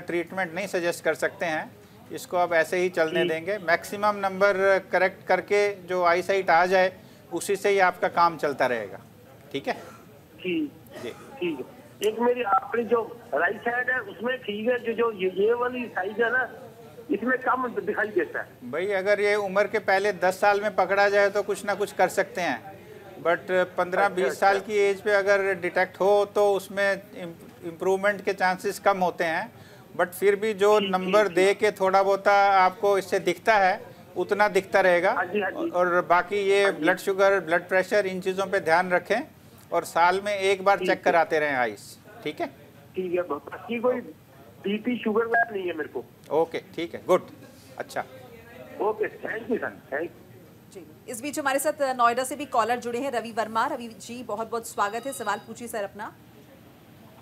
ट्रीटमेंट नहीं सजेस्ट कर सकते हैं। इसको आप ऐसे ही चलने देंगे। मैक्सिमम नंबर करेक्ट करके जो आई साइट आ जाए उसी से ही आपका काम चलता रहेगा। ठीक है? ठीक है। एक मेरी अपनी जो राइट साइड है उसमें ठीक है, जो ये वाली साइड है ना इसमें कम दिखाई देता है। भाई, अगर ये उम्र के पहले 10 साल में पकड़ा जाए तो कुछ ना कुछ कर सकते हैं, बट 15-20 साल की एज पे अगर डिटेक्ट हो तो उसमें इम्प्रूवमेंट के चांसेस कम होते हैं। बट फिर भी जो नंबर दे के थोड़ा बहुत आपको इससे दिखता है उतना दिखता रहेगा। और बाकी ये ब्लड शुगर, ब्लड प्रेशर, इन चीज़ों पे ध्यान रखें और साल में एक बार चेक कराते रहें आइस। ठीक है? ठीक है, बाकी कोई बीपी शुगर नहीं है मेरे को। ओके, ठीक है, गुड, अच्छा, okay, thank you sir, thank जी। इस बीच हमारे साथ नोएडा से भी कॉलर जुड़े हैं, रवि वर्मा। रवि जी, बहुत बहुत स्वागत है। सवाल पूछिए सर अपना।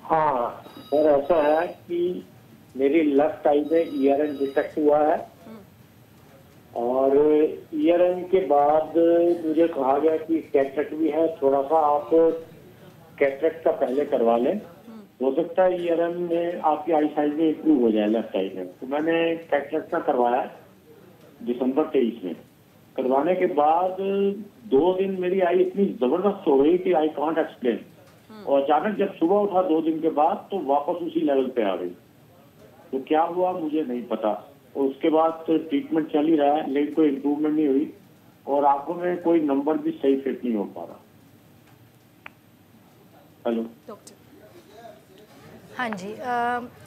हाँ सर, ऐसा है कि मेरी लेफ्ट आई में ईआरएन डिटेक्ट हुआ है और ईआरएन के बाद मुझे कहा गया कि कैटरेक्ट भी है, थोड़ा सा आप कैटरेक्ट का पहले करवा लें, हो सकता है ईआरएन में आपकी आई साइज में इम्प्रूव हो जाए लेफ्ट आई में। तो मैंने कैटरेक्ट का करवाया दिसंबर 23 में। करवाने के बाद 2 दिन मेरी आई इतनी जबरदस्त हो गई कि आई कांट एक्सप्लेन, और अचानक जब सुबह उठा 2 दिन के बाद तो वापस उसी लेवल पे आ गई। तो क्या हुआ मुझे नहीं पता। और उसके बाद तो ट्रीटमेंट चल ही रहा है लेकिन कोई इम्प्रूवमेंट नहीं हुई और आंखों में कोई नंबर भी सही फिट नहीं हो पा रहा। Hello doctor. हाँ जी,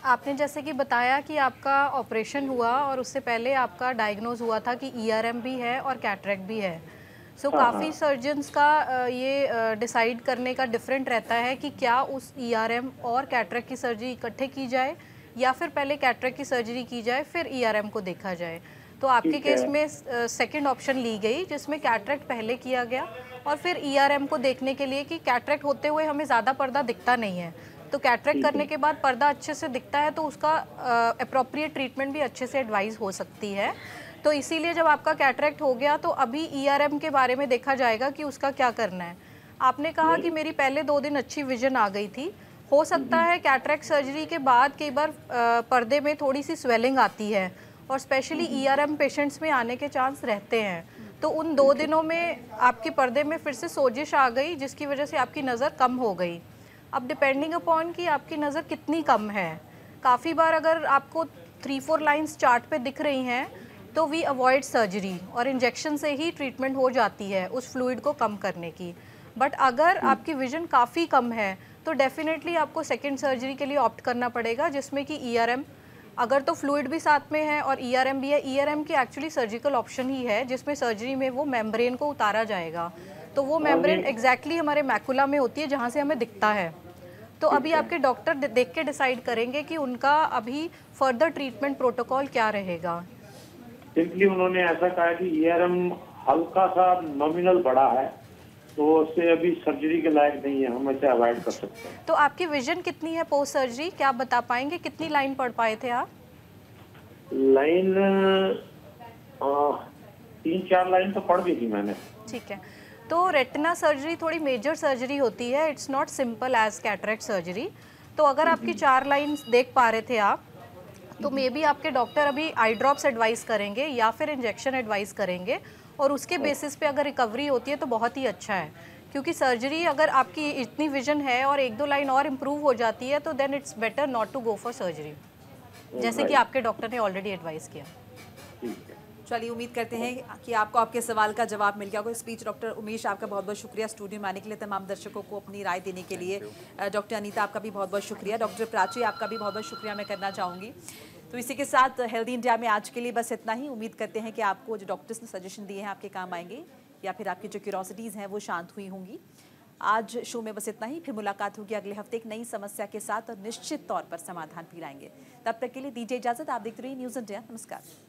आपने जैसे कि बताया कि आपका ऑपरेशन हुआ और उससे पहले आपका डायग्नोज हुआ था कि ईआरएम भी है और कैटरेक्ट भी है। काफ़ी सर्जन्स का ये डिसाइड करने का डिफरेंट रहता है कि क्या उस ईआरएम और कैटरेक्ट की सर्जरी इकट्ठे की जाए या फिर पहले कैटरेक्ट की सर्जरी की जाए फिर ईआरएम को देखा जाए। तो आपके केस में सेकंड ऑप्शन ली गई जिसमें कैटरेक्ट पहले किया गया और फिर ईआरएम को देखने के लिए कि कैटरेक्ट होते हुए हमें ज़्यादा पर्दा दिखता नहीं है, तो कैटरेक्ट करने के बाद पर्दा अच्छे से दिखता है तो उसका अप्रोप्रिएट ट्रीटमेंट भी अच्छे से एडवाइस हो सकती है। तो इसीलिए जब आपका कैटरेक्ट हो गया तो अभी ईआरएम के बारे में देखा जाएगा कि उसका क्या करना है। आपने कहा कि मेरी पहले 2 दिन अच्छी विजन आ गई थी हो सकता है कैटरेक्ट सर्जरी के बाद कई बार पर्दे में थोड़ी सी स्वेलिंग आती है, और स्पेशली ERM पेशेंट्स में आने के चांस रहते हैं। तो उन 2 दिनों में आपके पर्दे में फिर से सोजिश आ गई, जिसकी वजह से आपकी नज़र कम हो गई। अब डिपेंडिंग अपॉन कि आपकी नज़र कितनी कम है, काफ़ी बार अगर आपको 3-4 लाइंस चार्ट पे दिख रही हैं तो वी अवॉइड सर्जरी, और इंजेक्शन से ही ट्रीटमेंट हो जाती है उस फ्लूइड को कम करने की। बट अगर आपकी विजन काफ़ी कम है तो डेफिनेटली आपको सेकेंड सर्जरी के लिए ऑप्ट करना पड़ेगा, जिसमें कि ERM, अगर तो फ्लूइड भी साथ में है और ERM भी है। ERM की एक्चुअली सर्जिकल ऑप्शन ही है, जिसमें सर्जरी में वो मेम्ब्रेन को उतारा जाएगा। तो वो मेम्ब्रेन एग्जैक्टली हमारे मैकुला में होती है, जहाँ से हमें दिखता है। तो अभी आपके डॉक्टर देख के डिसाइड करेंगे कि उनका अभी फर्दर ट्रीटमेंट प्रोटोकॉल क्या रहेगा। सिंपली उन्होंने ऐसा कहा कि ERM हल्का सा नॉमिनल बढ़ा है, तो उससे अभी सर्जरी के लायक नहीं है, हम इसे अवॉइड कर सकते हैं। तो आपकी विजन कितनी है पोस्ट सर्जरी, क्या आप बता पाएंगे? कितनी लाइन पढ़ पाए थे आप? लाइन 3-4 लाइन तो पढ़ दी थी मैंने। ठीक है, तो रेटिना सर्जरी थोड़ी मेजर सर्जरी होती है, it's not simple as cataract surgery. तो अगर आपकी 4 लाइन देख पा रहे थे आप, तो मे बी आपके डॉक्टर अभी आई ड्रॉप्स एडवाइस करेंगे या फिर इंजेक्शन एडवाइस करेंगे, और उसके बेसिस पे अगर रिकवरी होती है तो बहुत ही अच्छा है। क्योंकि सर्जरी अगर आपकी इतनी विजन है और 1-2 लाइन और इम्प्रूव हो जाती है तो then it's better not to go for surgery, जैसे कि आपके डॉक्टर ने ऑलरेडी एडवाइस किया। चलिए, उम्मीद करते हैं कि आपको आपके सवाल का जवाब मिल गया होगा। स्पीच डॉक्टर उमेश, आपका बहुत बहुत शुक्रिया स्टूडियो में आने के लिए, तमाम दर्शकों को अपनी राय देने के लिए। डॉक्टर अनीता, आपका भी बहुत बहुत शुक्रिया। डॉक्टर प्राची, आपका भी बहुत बहुत शुक्रिया मैं करना चाहूँगी। तो इसी के साथ हेल्दी इंडिया में आज के लिए बस इतना ही। उम्मीद करते हैं कि आपको जो डॉक्टर्स ने सजेशन दिए हैं आपके काम आएंगे, या फिर आपकी जो क्यूरोसिटीज़ हैं वो शांत हुई होंगी। आज शो में बस इतना ही, फिर मुलाकात होगी अगले हफ्ते एक नई समस्या के साथ और निश्चित तौर पर समाधान भी लाएंगे। तब तक के लिए दीजिए इजाज़त। आप देखते रहिए न्यूज़ इंडिया। नमस्कार।